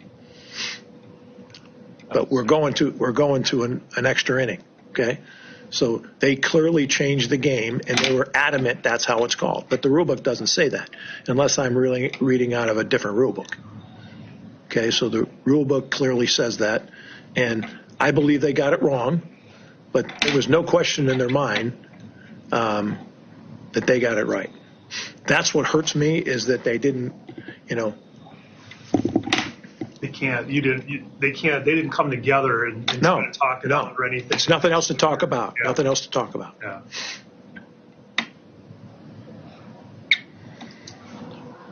But we're going to an extra inning. Okay, so they clearly changed the game and they were adamant that's how it's called. But the rule book doesn't say that, unless I'm really reading out of a different rule book. Okay, so the rule book clearly says that, and I believe they got it wrong. But there was no question in their mind that they got it right. That's what hurts me, is that they didn't, They can't. You didn't. They can't. They didn't come together and try to talk it out or anything. There's nothing else to talk about. Yeah. Nothing else to talk about. Yeah.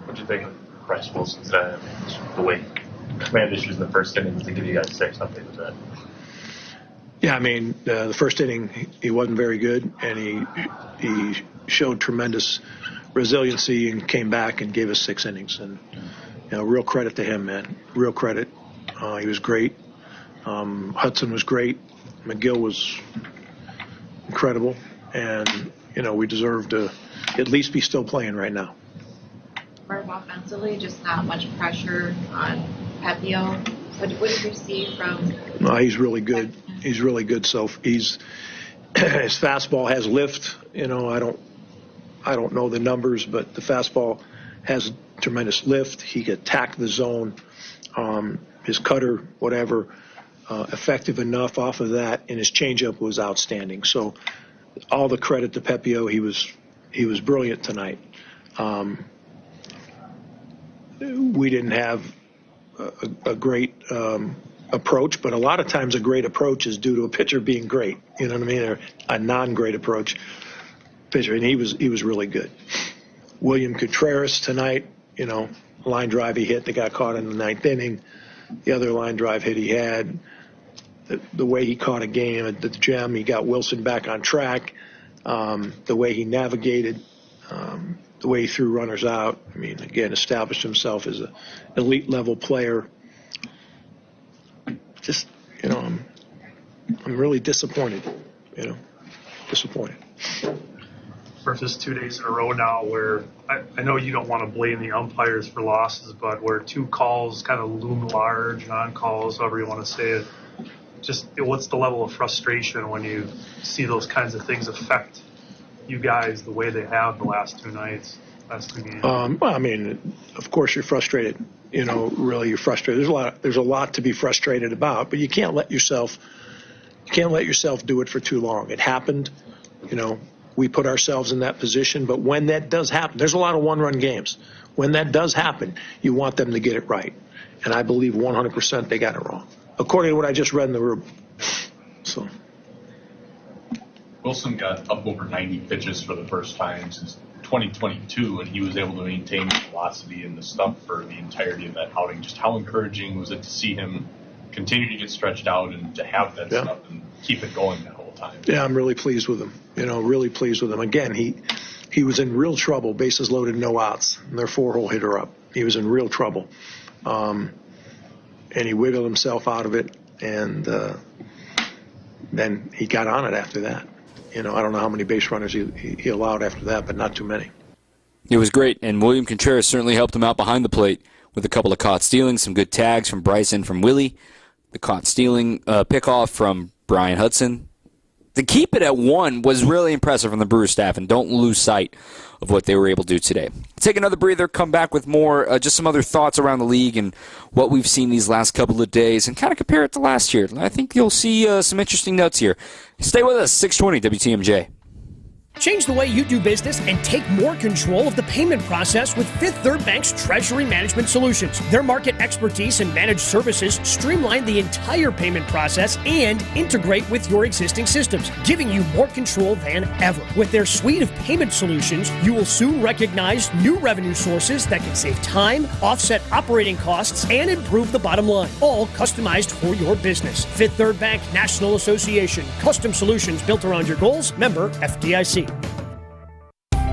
What do you think of Bryce Wilson's the way command issues in the first inning to give you guys 6? Something like that. Yeah, I mean, the first inning he wasn't very good, and he showed tremendous resiliency and came back and gave us 6 innings. And real credit to him, man. Real credit. He was great. Hudson was great. McGill was incredible, and we deserve to at least be still playing right now. Marv, offensively, just not much pressure on Pepio. What did you see from? He's really good. He's really good. So his fastball has lift. I don't know the numbers, but the fastball has tremendous lift. He could attack the zone. His cutter, whatever, effective enough off of that, and his changeup was outstanding. So all the credit to Pepio. He was brilliant tonight. We didn't have a great approach, but a lot of times a great approach is due to a pitcher being great. You know what I mean? Or a non-great approach pitcher, and he was really good. William Contreras tonight, line drive he hit that got caught in the ninth inning. The other line drive hit he had, the way he caught a game at the Gem, he got Wilson back on track. The way he navigated, the way he threw runners out. I mean, again, established himself as an elite level player. Just, I'm really disappointed. Disappointed. Versus 2 days in a row now where I know you don't want to blame the umpires for losses, but where 2 calls kind of loom large, non-calls, however you want to say it. Just what's the level of frustration when you see those kinds of things affect you guys the way they have the last 2 nights, last 2 games? Well, I mean, of course you're frustrated. Really you're frustrated. There's a lot to be frustrated about, but you can't let yourself do it for too long. It happened. We put ourselves in that position, but when that does happen, there's a lot of one-run games. When that does happen, you want them to get it right. And I believe 100% they got it wrong, according to what I just read in the room. So Wilson got up over 90 pitches for the first time since 2022, and he was able to maintain velocity in the stump for the entirety of that outing. Just how encouraging was it to see him continue to get stretched out and to have that stuff and keep it going that whole time? Yeah, I'm really pleased with him. Really pleased with him. Again, he was in real trouble, bases loaded, no outs, and their 4-hole hitter up. He was in real trouble. And he wiggled himself out of it, and then he got on it after that. I don't know how many base runners he allowed after that, but not too many. It was great, and William Contreras certainly helped him out behind the plate with a couple of caught stealing, some good tags from Bryson, from Willie, the caught stealing pickoff from Brian Hudson, to keep it at 1 was really impressive from the Brewers staff, and don't lose sight of what they were able to do today. Take another breather, come back with more, just some other thoughts around the league and what we've seen these last couple of days, and kind of compare it to last year. I think you'll see some interesting notes here. Stay with us, 620 WTMJ. Change the way you do business and take more control of the payment process with Fifth Third Bank's Treasury Management Solutions. Their market expertise and managed services streamline the entire payment process and integrate with your existing systems, giving you more control than ever. With their suite of payment solutions, you will soon recognize new revenue sources that can save time, offset operating costs, and improve the bottom line, all customized for your business. Fifth Third Bank National Association. Custom solutions built around your goals. Member FDIC.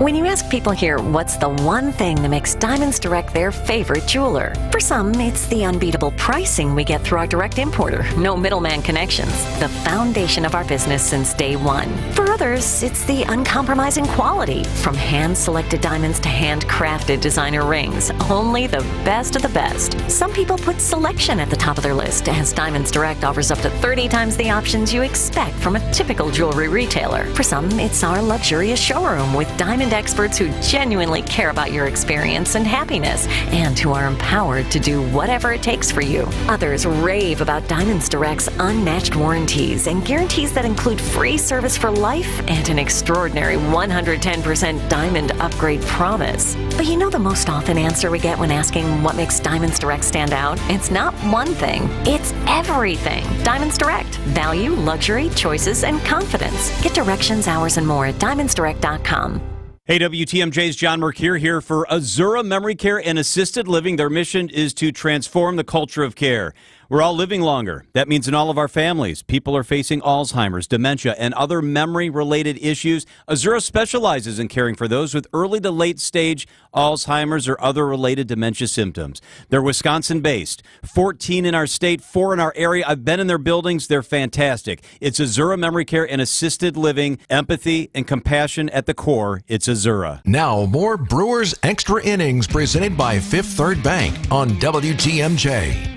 When you ask people here what's the one thing that makes Diamonds Direct their favorite jeweler, for some, it's the unbeatable pricing we get through our direct importer. No middleman connections. The foundation of our business since day one. For others, it's the uncompromising quality. From hand-selected diamonds to handcrafted designer rings. Only the best of the best. Some people put selection at the top of their list, as Diamonds Direct offers up to 30 times the options you expect from a typical jewelry retailer. For some, it's our luxurious showroom with diamond experts who genuinely care about your experience and happiness and who are empowered to do whatever it takes for you. Others rave about Diamonds Direct's unmatched warranties and guarantees that include free service for life and an extraordinary 110% diamond upgrade promise. But you know the most often answer we get when asking what makes Diamonds Direct stand out? It's not one thing, it's everything. Diamonds Direct. Value, luxury, choices, and confidence. Get directions, hours, and more at diamondsdirect.com. Hey, WTMJ's John Mercure here for Azura Memory Care and Assisted Living. Their mission is to transform the culture of care. We're all living longer. That means in all of our families, people are facing Alzheimer's, dementia, and other memory-related issues. Azura specializes in caring for those with early to late stage Alzheimer's or other related dementia symptoms. They're Wisconsin-based, 14 in our state, 4 in our area. I've been in their buildings. They're fantastic. It's Azura Memory Care and Assisted Living, empathy and compassion at the core. It's Azura. Now, more Brewers Extra Innings presented by Fifth Third Bank on WTMJ.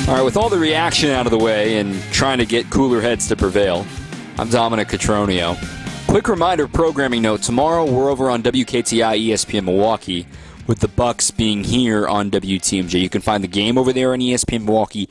All right, with all the reaction out of the way and trying to get cooler heads to prevail, I'm Dominic Cotroneo. Quick reminder, programming note, tomorrow we're over on WKTI ESPN Milwaukee with the Bucks being here on WTMJ. You can find the game over there on ESPN Milwaukee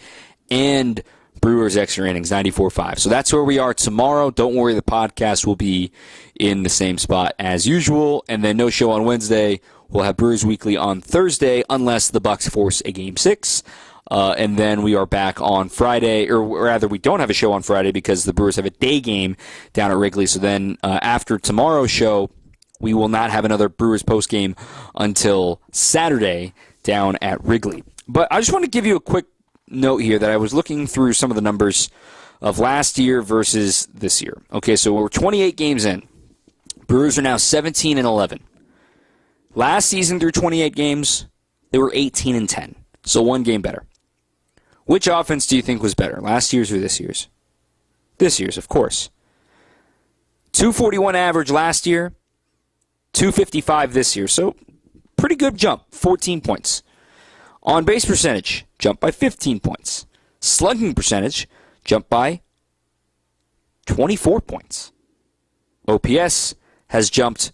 and Brewers Extra Innings, 94.5. So that's where we are tomorrow. Don't worry, the podcast will be in the same spot as usual. And then no show on Wednesday. We'll have Brewers Weekly on Thursday unless the Bucks force a Game 6. And then we are back on Friday, or rather we don't have a show on Friday because the Brewers have a day game down at Wrigley. So then after tomorrow's show, we will not have another Brewers postgame until Saturday down at Wrigley. But I just want to give you a quick note here that I was looking through some of the numbers of last year versus this year. Okay, so we're 28 games in. Brewers are now 17-11. Last season through 28 games, they were 18-10. So one game better. Which offense do you think was better, last year's or this year's? This year's, of course. 241 average last year, 255 this year. So pretty good jump, 14 points. On base percentage, jumped by 15 points. Slugging percentage, jumped by 24 points. OPS has jumped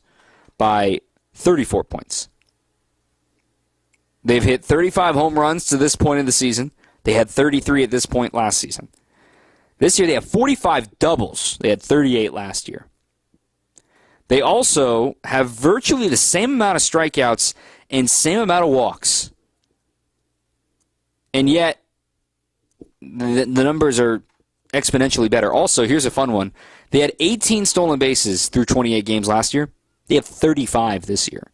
by 34 points. They've hit 35 home runs to this point in the season. They had 33 at this point last season. This year they have 45 doubles. They had 38 last year. They also have virtually the same amount of strikeouts and same amount of walks. And yet, the numbers are exponentially better. Also, here's a fun one. They had 18 stolen bases through 28 games last year. They have 35 this year.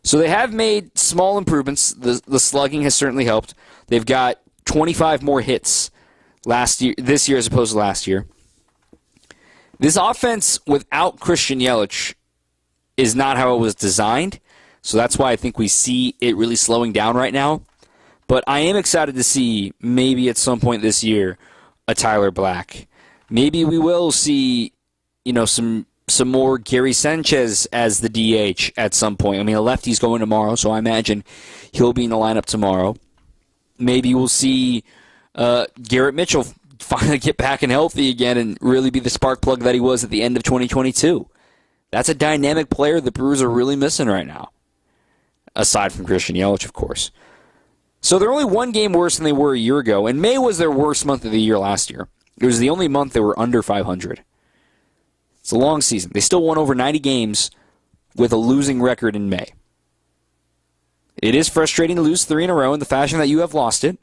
So they have made small improvements. The slugging has certainly helped. They've got 25 more hits this year as opposed to last year. This offense without Christian Yelich is not how it was designed. So that's why I think we see it really slowing down right now. But I am excited to see maybe at some point this year a Tyler Black. Maybe we will see, some more Gary Sanchez as the DH at some point. I mean, a lefty's going tomorrow, so I imagine he'll be in the lineup tomorrow. Maybe we'll see Garrett Mitchell finally get back and healthy again and really be the spark plug that he was at the end of 2022. That's a dynamic player the Brewers are really missing right now, aside from Christian Yelich, of course. So they're only one game worse than they were a year ago, and May was their worst month of the year last year. It was the only month they were under 500. It's a long season. They still won over 90 games with a losing record in May. It is frustrating to lose 3 in a row in the fashion that you have lost it,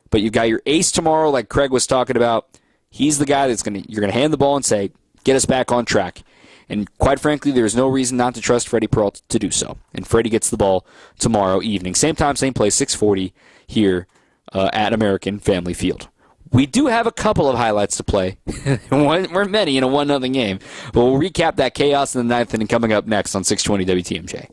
but you've got your ace tomorrow, like Craig was talking about. He's the guy you're going to hand the ball and say, get us back on track. And quite frankly, there's no reason not to trust Freddie Peralta to do so. And Freddie gets the ball tomorrow evening. Same time, same place, 6:40 here at American Family Field. We do have a couple of highlights to play. We're many in a 1-0 game. But we'll recap that chaos in the 9th inning coming up next on 620 WTMJ.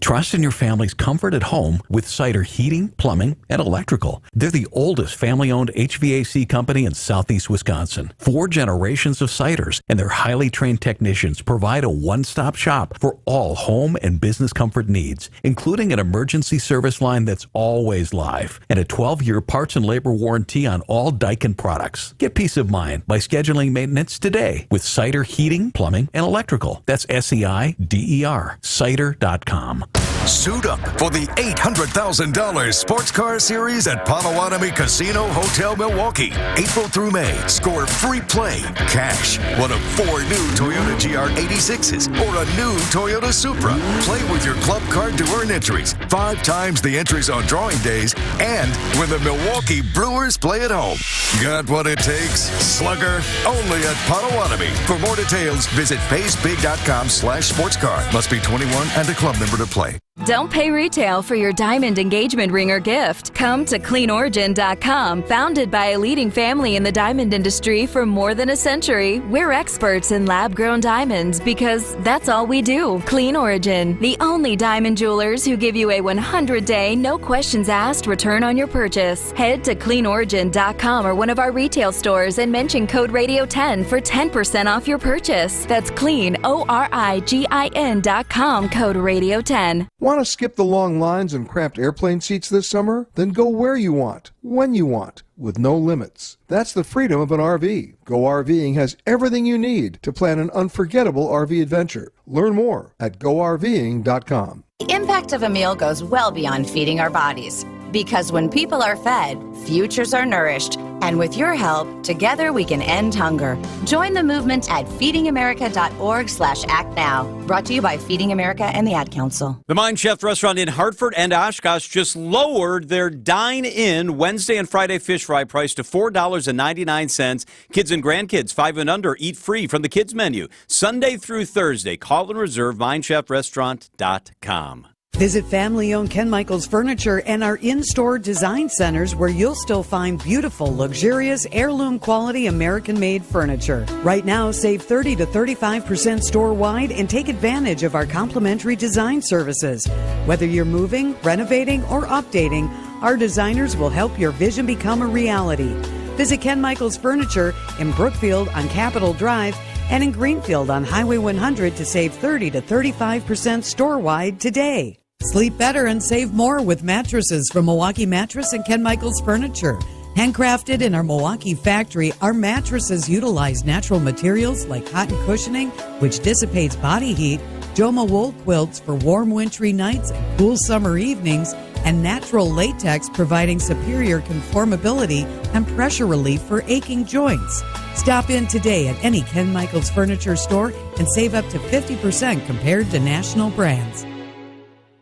Trust in your family's comfort at home with Cider Heating, Plumbing, and Electrical. They're the oldest family-owned HVAC company in southeast Wisconsin. 4 generations of Ciders, and their highly trained technicians provide a one-stop shop for all home and business comfort needs, including an emergency service line that's always live and a 12-year parts and labor warranty on all Daikin products. Get peace of mind by scheduling maintenance today with Cider Heating, Plumbing, and Electrical. That's SEIDER, Cider.com. Suit up for the $800,000 Sports Car Series at Potawatomi Casino Hotel Milwaukee. April through May, score free play, cash, one of 4 new Toyota GR86s or a new Toyota Supra. Play with your club card to earn entries, 5 times the entries on drawing days, and when the Milwaukee Brewers play at home. Got what it takes? Slugger, only at Potawatomi. For more details, visit paysbig.com/sportscar. Must be 21 and a club member to play. Don't pay retail for your diamond engagement ring or gift. Come to CleanOrigin.com. Founded by a leading family in the diamond industry for more than a century, we're experts in lab-grown diamonds because that's all we do. Clean Origin, the only diamond jewelers who give you a 100-day, no questions asked return on your purchase. Head to CleanOrigin.com or one of our retail stores and mention code Radio10 for 10% off your purchase. That's CleanOrigin.com, code Radio10. Want to skip the long lines and cramped airplane seats this summer? Then go where you want, when you want, with no limits. That's the freedom of an RV. Go RVing has everything you need to plan an unforgettable RV adventure. Learn more at GoRVing.com. The impact of a meal goes well beyond feeding our bodies. Because when people are fed, futures are nourished. And with your help, together we can end hunger. Join the movement at feedingamerica.org/actnow. Brought to you by Feeding America and the Ad Council. The Mind Chef restaurant in Hartford and Oshkosh just lowered their dine-in Wednesday and Friday fish fry price to $4.99. Kids and grandkids 5 and under eat free from the kids menu. Sunday through Thursday. Call and reserve mindchefrestaurant.com. Visit family-owned Ken Michaels Furniture and our in-store design centers where you'll still find beautiful, luxurious, heirloom-quality American-made furniture. Right now, save 30 to 35% store-wide and take advantage of our complimentary design services. Whether you're moving, renovating, or updating, our designers will help your vision become a reality. Visit Ken Michaels Furniture in Brookfield on Capitol Drive and in Greenfield on Highway 100 to save 30 to 35% store-wide today. Sleep better and save more with mattresses from Milwaukee Mattress and Ken Michaels Furniture. Handcrafted in our Milwaukee factory, our mattresses utilize natural materials like cotton cushioning, which dissipates body heat, Joma wool quilts for warm wintry nights and cool summer evenings, and natural latex providing superior conformability and pressure relief for aching joints. Stop in today at any Ken Michaels Furniture store and save up to 50% compared to national brands.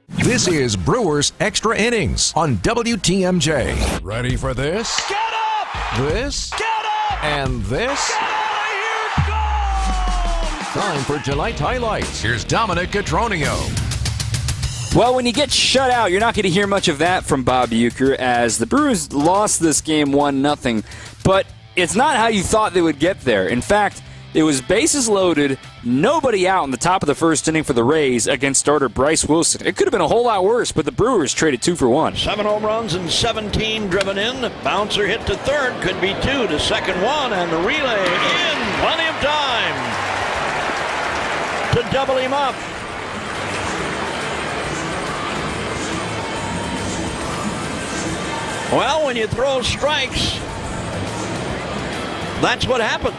This is Brewers Extra Innings on WTMJ. Ready for this? Get up! This? Get up! And this? Get out of here! Go! Time for tonight's highlights. Here's Dominic Catronio. Well, when you get shut out, you're not going to hear much of that from Bob Uecker as the Brewers lost this game 1-0. But it's not how you thought they would get there. In fact, it was bases loaded, nobody out in the top of the first inning for the Rays against starter Bryce Wilson. It could have been a whole lot worse, but the Brewers traded 2 for 1. 7 home runs and 17 driven in. Bouncer hit to third, could be 2 to second 1, and the relay in. Plenty of time to double him up. Well, when you throw strikes, That's what happens.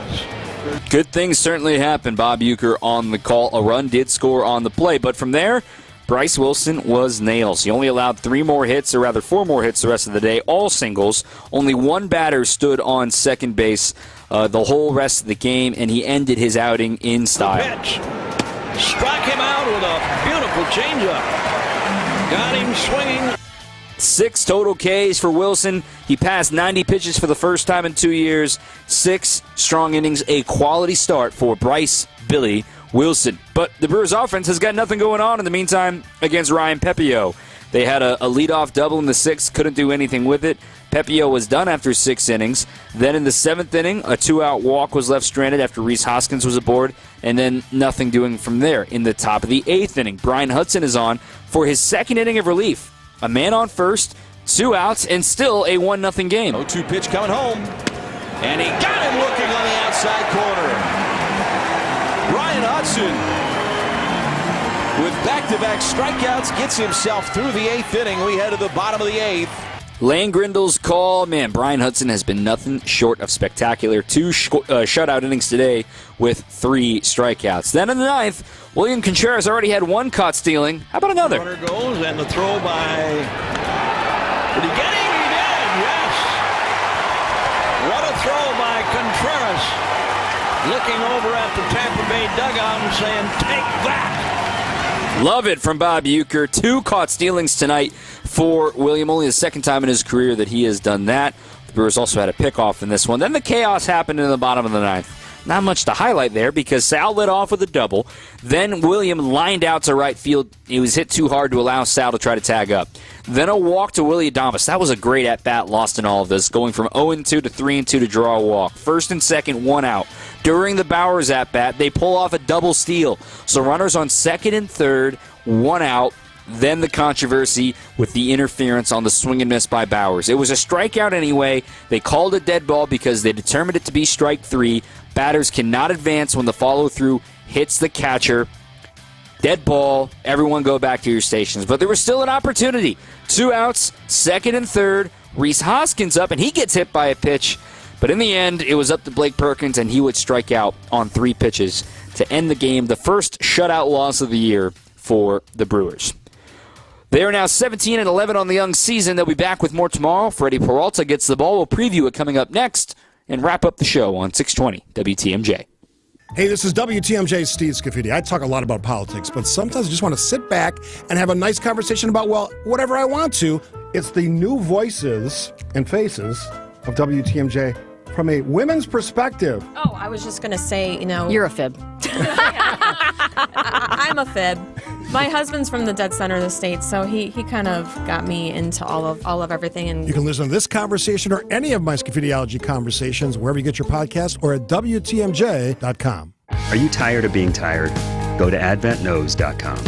Good things certainly happened. Bob Uecker on the call. A run did score on the play, but from there, Bryce Wilson was nails. He only allowed 4 more hits the rest of the day, all singles. Only one batter stood on second base the whole rest of the game, and he ended his outing in style. Pitch. Struck him out with a beautiful changeup. Got him swinging. 6 total Ks for Wilson. He passed 90 pitches for the first time in 2 years. 6 strong innings, a quality start for Bryce Billy Wilson. But the Brewers offense has got nothing going on in the meantime against Ryan Pepiot. They had a leadoff double in the 6th, couldn't do anything with it. Pepiot was done after 6 innings. Then in the 7th inning, a 2-out walk was left stranded after Rhys Hoskins was aboard, and then nothing doing from there. In the top of the 8th inning, Brian Hudson is on for his 2nd inning of relief. A man on first, 2 outs, and still a 1-0 game. 0-2 pitch coming home, and he got him looking on the outside corner. Brian Hudson, with back-to-back strikeouts, gets himself through the 8th inning. We head to the bottom of the 8th. Lane Grindle's call. Man, Brian Hudson has been nothing short of spectacular. 2 shutout innings today with 3 strikeouts. Then in the 9th, William Contreras already had 1 caught stealing. How about another? Runner goes, and the throw by... Did he get him? He did, yes. What a throw by Contreras. Looking over at the Tampa Bay dugout and saying, take that. Love it from Bob Uecker. 2 caught stealings tonight for William. Only the 2nd time in his career that he has done that. The Brewers also had a pickoff in this one. Then the chaos happened in the bottom of the 9th. Not much to highlight there because Sal led off with a double. Then William lined out to right field. He was hit too hard to allow Sal to try to tag up. Then a walk to Willie Adames. That was a great at-bat lost in all of this, going from 0-2 to 3-2 to draw a walk. 1st and 2nd, 1 out. During the Bowers at-bat, they pull off a double steal. So runners on 2nd and 3rd, 1 out. Then the controversy with the interference on the swing and miss by Bowers. It was a strikeout anyway. They called it dead ball because they determined it to be strike 3. Batters cannot advance when the follow-through hits the catcher. Dead ball. Everyone go back to your stations. But there was still an opportunity. 2 outs, 2nd and 3rd. Rhys Hoskins up, and he gets hit by a pitch. But in the end, it was up to Blake Perkins, and he would strike out on 3 pitches to end the game. The first shutout loss of the year for the Brewers. They are now 17-11 on the young season. They'll be back with more tomorrow. Freddie Peralta gets the ball. We'll preview it coming up next and wrap up the show on 620 WTMJ. Hey, this is WTMJ's Steve Scafidi. I talk a lot about politics, but sometimes I just want to sit back and have a nice conversation about, well, whatever I want to. It's the new voices and faces of WTMJ from a women's perspective. Oh, I was just going to say, You're a fib. I'm a fib. My husband's from the dead center of the state, so he kind of got me into all of everything. And you can listen to this conversation or any of my Scafidiology conversations wherever you get your podcast or at WTMJ.com. Are you tired of being tired? Go to AdventKnows.com.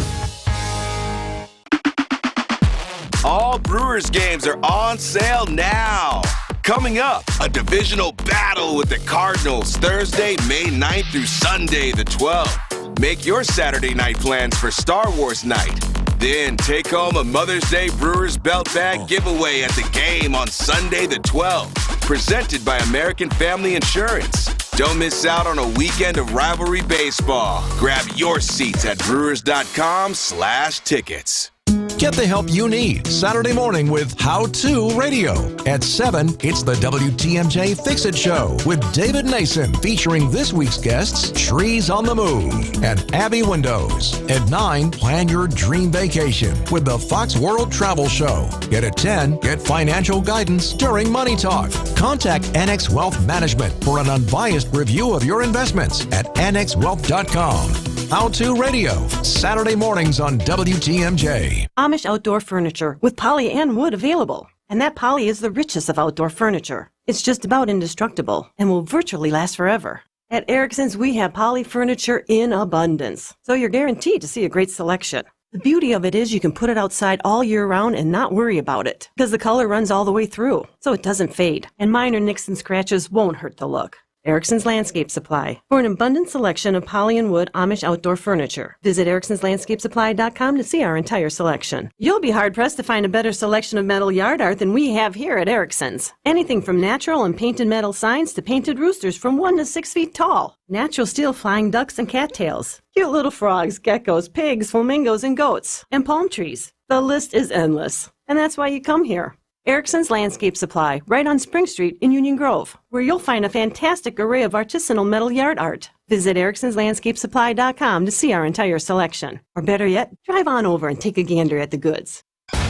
All Brewers games are on sale now. Coming up, a divisional battle with the Cardinals Thursday, May 9th through Sunday, the 12th. Make your Saturday night plans for Star Wars night. Then take home a Mother's Day Brewers belt bag giveaway at the game on Sunday, the 12th. Presented by American Family Insurance. Don't miss out on a weekend of rivalry baseball. Grab your seats at brewers.com/tickets. Get the help you need Saturday morning with How To Radio. At 7, it's the WTMJ Fix-It Show with David Nason featuring this week's guests, Trees on the Move and Abby Windows. At 9, plan your dream vacation with the Fox World Travel Show. Yet at 10, get financial guidance during Money Talk. Contact Annex Wealth Management for an unbiased review of your investments at annexwealth.com. How To Radio, Saturday mornings on WTMJ. Amish outdoor furniture with poly and wood available. And that poly is the richest of outdoor furniture. It's just about indestructible and will virtually last forever. At Erickson's, we have poly furniture in abundance, so you're guaranteed to see a great selection. The beauty of it is you can put it outside all year round and not worry about it, because the color runs all the way through, so it doesn't fade, and minor nicks and scratches won't hurt the look. Erickson's Landscape Supply, for an abundant selection of poly and wood Amish outdoor furniture. Visit ericksonslandscapesupply.com to see our entire selection. You'll be hard-pressed to find a better selection of metal yard art than we have here at Erickson's. Anything from natural and painted metal signs to painted roosters from 1 to 6 feet tall. Natural steel flying ducks and cattails. Cute little frogs, geckos, pigs, flamingos, and goats. And palm trees. The list is endless. And that's why you come here. Erickson's Landscape Supply, right on Spring Street in Union Grove, where you'll find a fantastic array of artisanal metal yard art. Visit ericksonslandscapesupply.com to see our entire selection. Or better yet, drive on over and take a gander at the goods.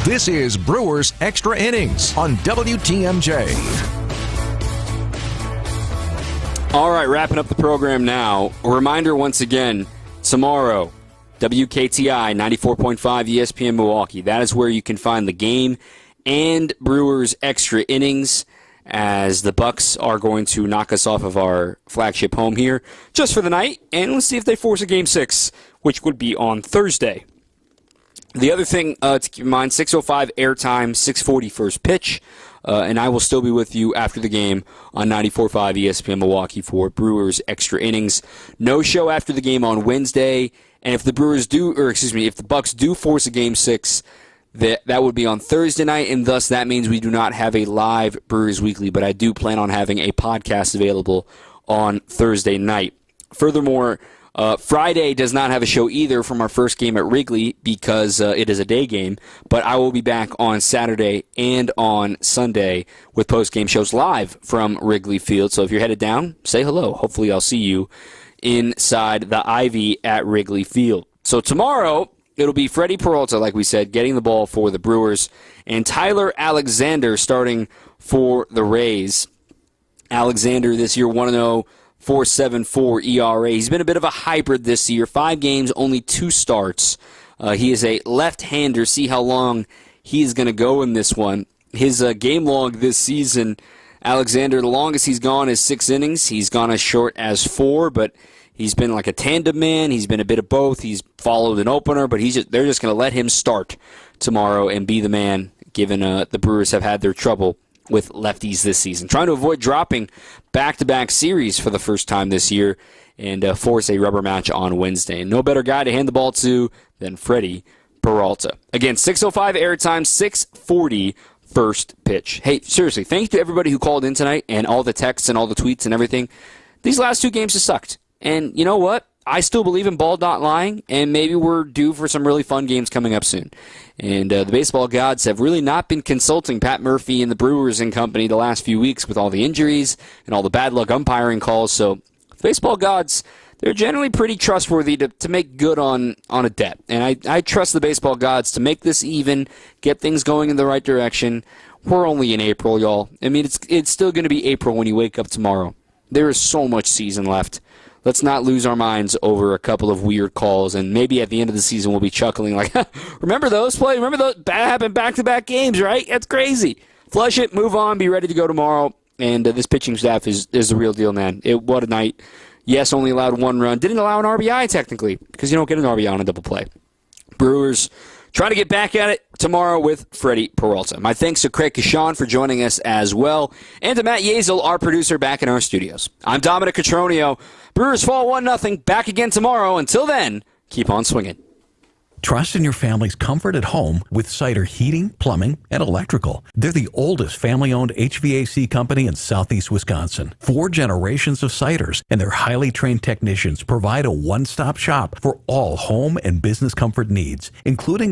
This is Brewers Extra Innings on WTMJ. All right, wrapping up the program now. A reminder once again, tomorrow, WKTI 94.5 ESPN Milwaukee. That is where you can find the game and Brewers Extra Innings, as the Bucks are going to knock us off of our flagship home here just for the night, and let's see if they force a Game 6, which would be on Thursday. The other thing to keep in mind, 6:05 airtime, 6:40 first pitch, and I will still be with you after the game on 94.5 ESPN Milwaukee for Brewers Extra Innings. No show after the game on Wednesday, and if the if the Bucks do force a Game 6, that would be on Thursday night, and thus that means we do not have a live Brewers Weekly, but I do plan on having a podcast available on Thursday night. Furthermore, Friday does not have a show either from our first game at Wrigley because it is a day game, but I will be back on Saturday and on Sunday with post-game shows live from Wrigley Field. So if you're headed down, say hello. Hopefully I'll see you inside the Ivy at Wrigley Field. So tomorrow, it'll be Freddie Peralta, like we said, getting the ball for the Brewers, and Tyler Alexander starting for the Rays. Alexander this year 1-0, 4.74 ERA. He's been a bit of a hybrid this year. 5 games, only 2 starts. He is a left-hander. See how long he's going to go in this one. His game log this season, Alexander, the longest he's gone is 6 innings. He's gone as short as 4, but he's been like a tandem man. He's been a bit of both. He's followed an opener, but they're just going to let him start tomorrow and be the man, given the Brewers have had their trouble with lefties this season. Trying to avoid dropping back-to-back series for the first time this year and force a rubber match on Wednesday. And no better guy to hand the ball to than Freddie Peralta. Again, 6:05 airtime, 6:40 first pitch. Hey, seriously, thank you to everybody who called in tonight and all the texts and all the tweets and everything. These last 2 games have sucked. And you know what? I still believe in ball not lying, and maybe we're due for some really fun games coming up soon. And the baseball gods have really not been consulting Pat Murphy and the Brewers and company the last few weeks with all the injuries and all the bad luck umpiring calls. So the baseball gods, they're generally pretty trustworthy to make good on a debt. And I trust the baseball gods to make this even, get things going in the right direction. We're only in April, y'all. I mean, it's still going to be April when you wake up tomorrow. There is so much season left. Let's not lose our minds over a couple of weird calls, and maybe at the end of the season we'll be chuckling like, remember those plays? Remember those? That happened back-to-back games, right? That's crazy. Flush it, move on, be ready to go tomorrow. And this pitching staff is the real deal, man. What a night. Yes, only allowed 1 run. Didn't allow an RBI, technically, because you don't get an RBI on a double play. Brewers trying to get back at it tomorrow with Freddie Peralta. My thanks to Craig Kashan for joining us as well, and to Matt Yazel, our producer, back in our studios. I'm Dominic Cotroneo. Brewers fall 1-0. Back again tomorrow. Until then, keep on swinging. Trust in your family's comfort at home with Cider Heating, Plumbing, and Electrical. They're the oldest family-owned HVAC company in southeast Wisconsin. 4 generations of Ciders, and their highly trained technicians provide a one-stop shop for all home and business comfort needs, including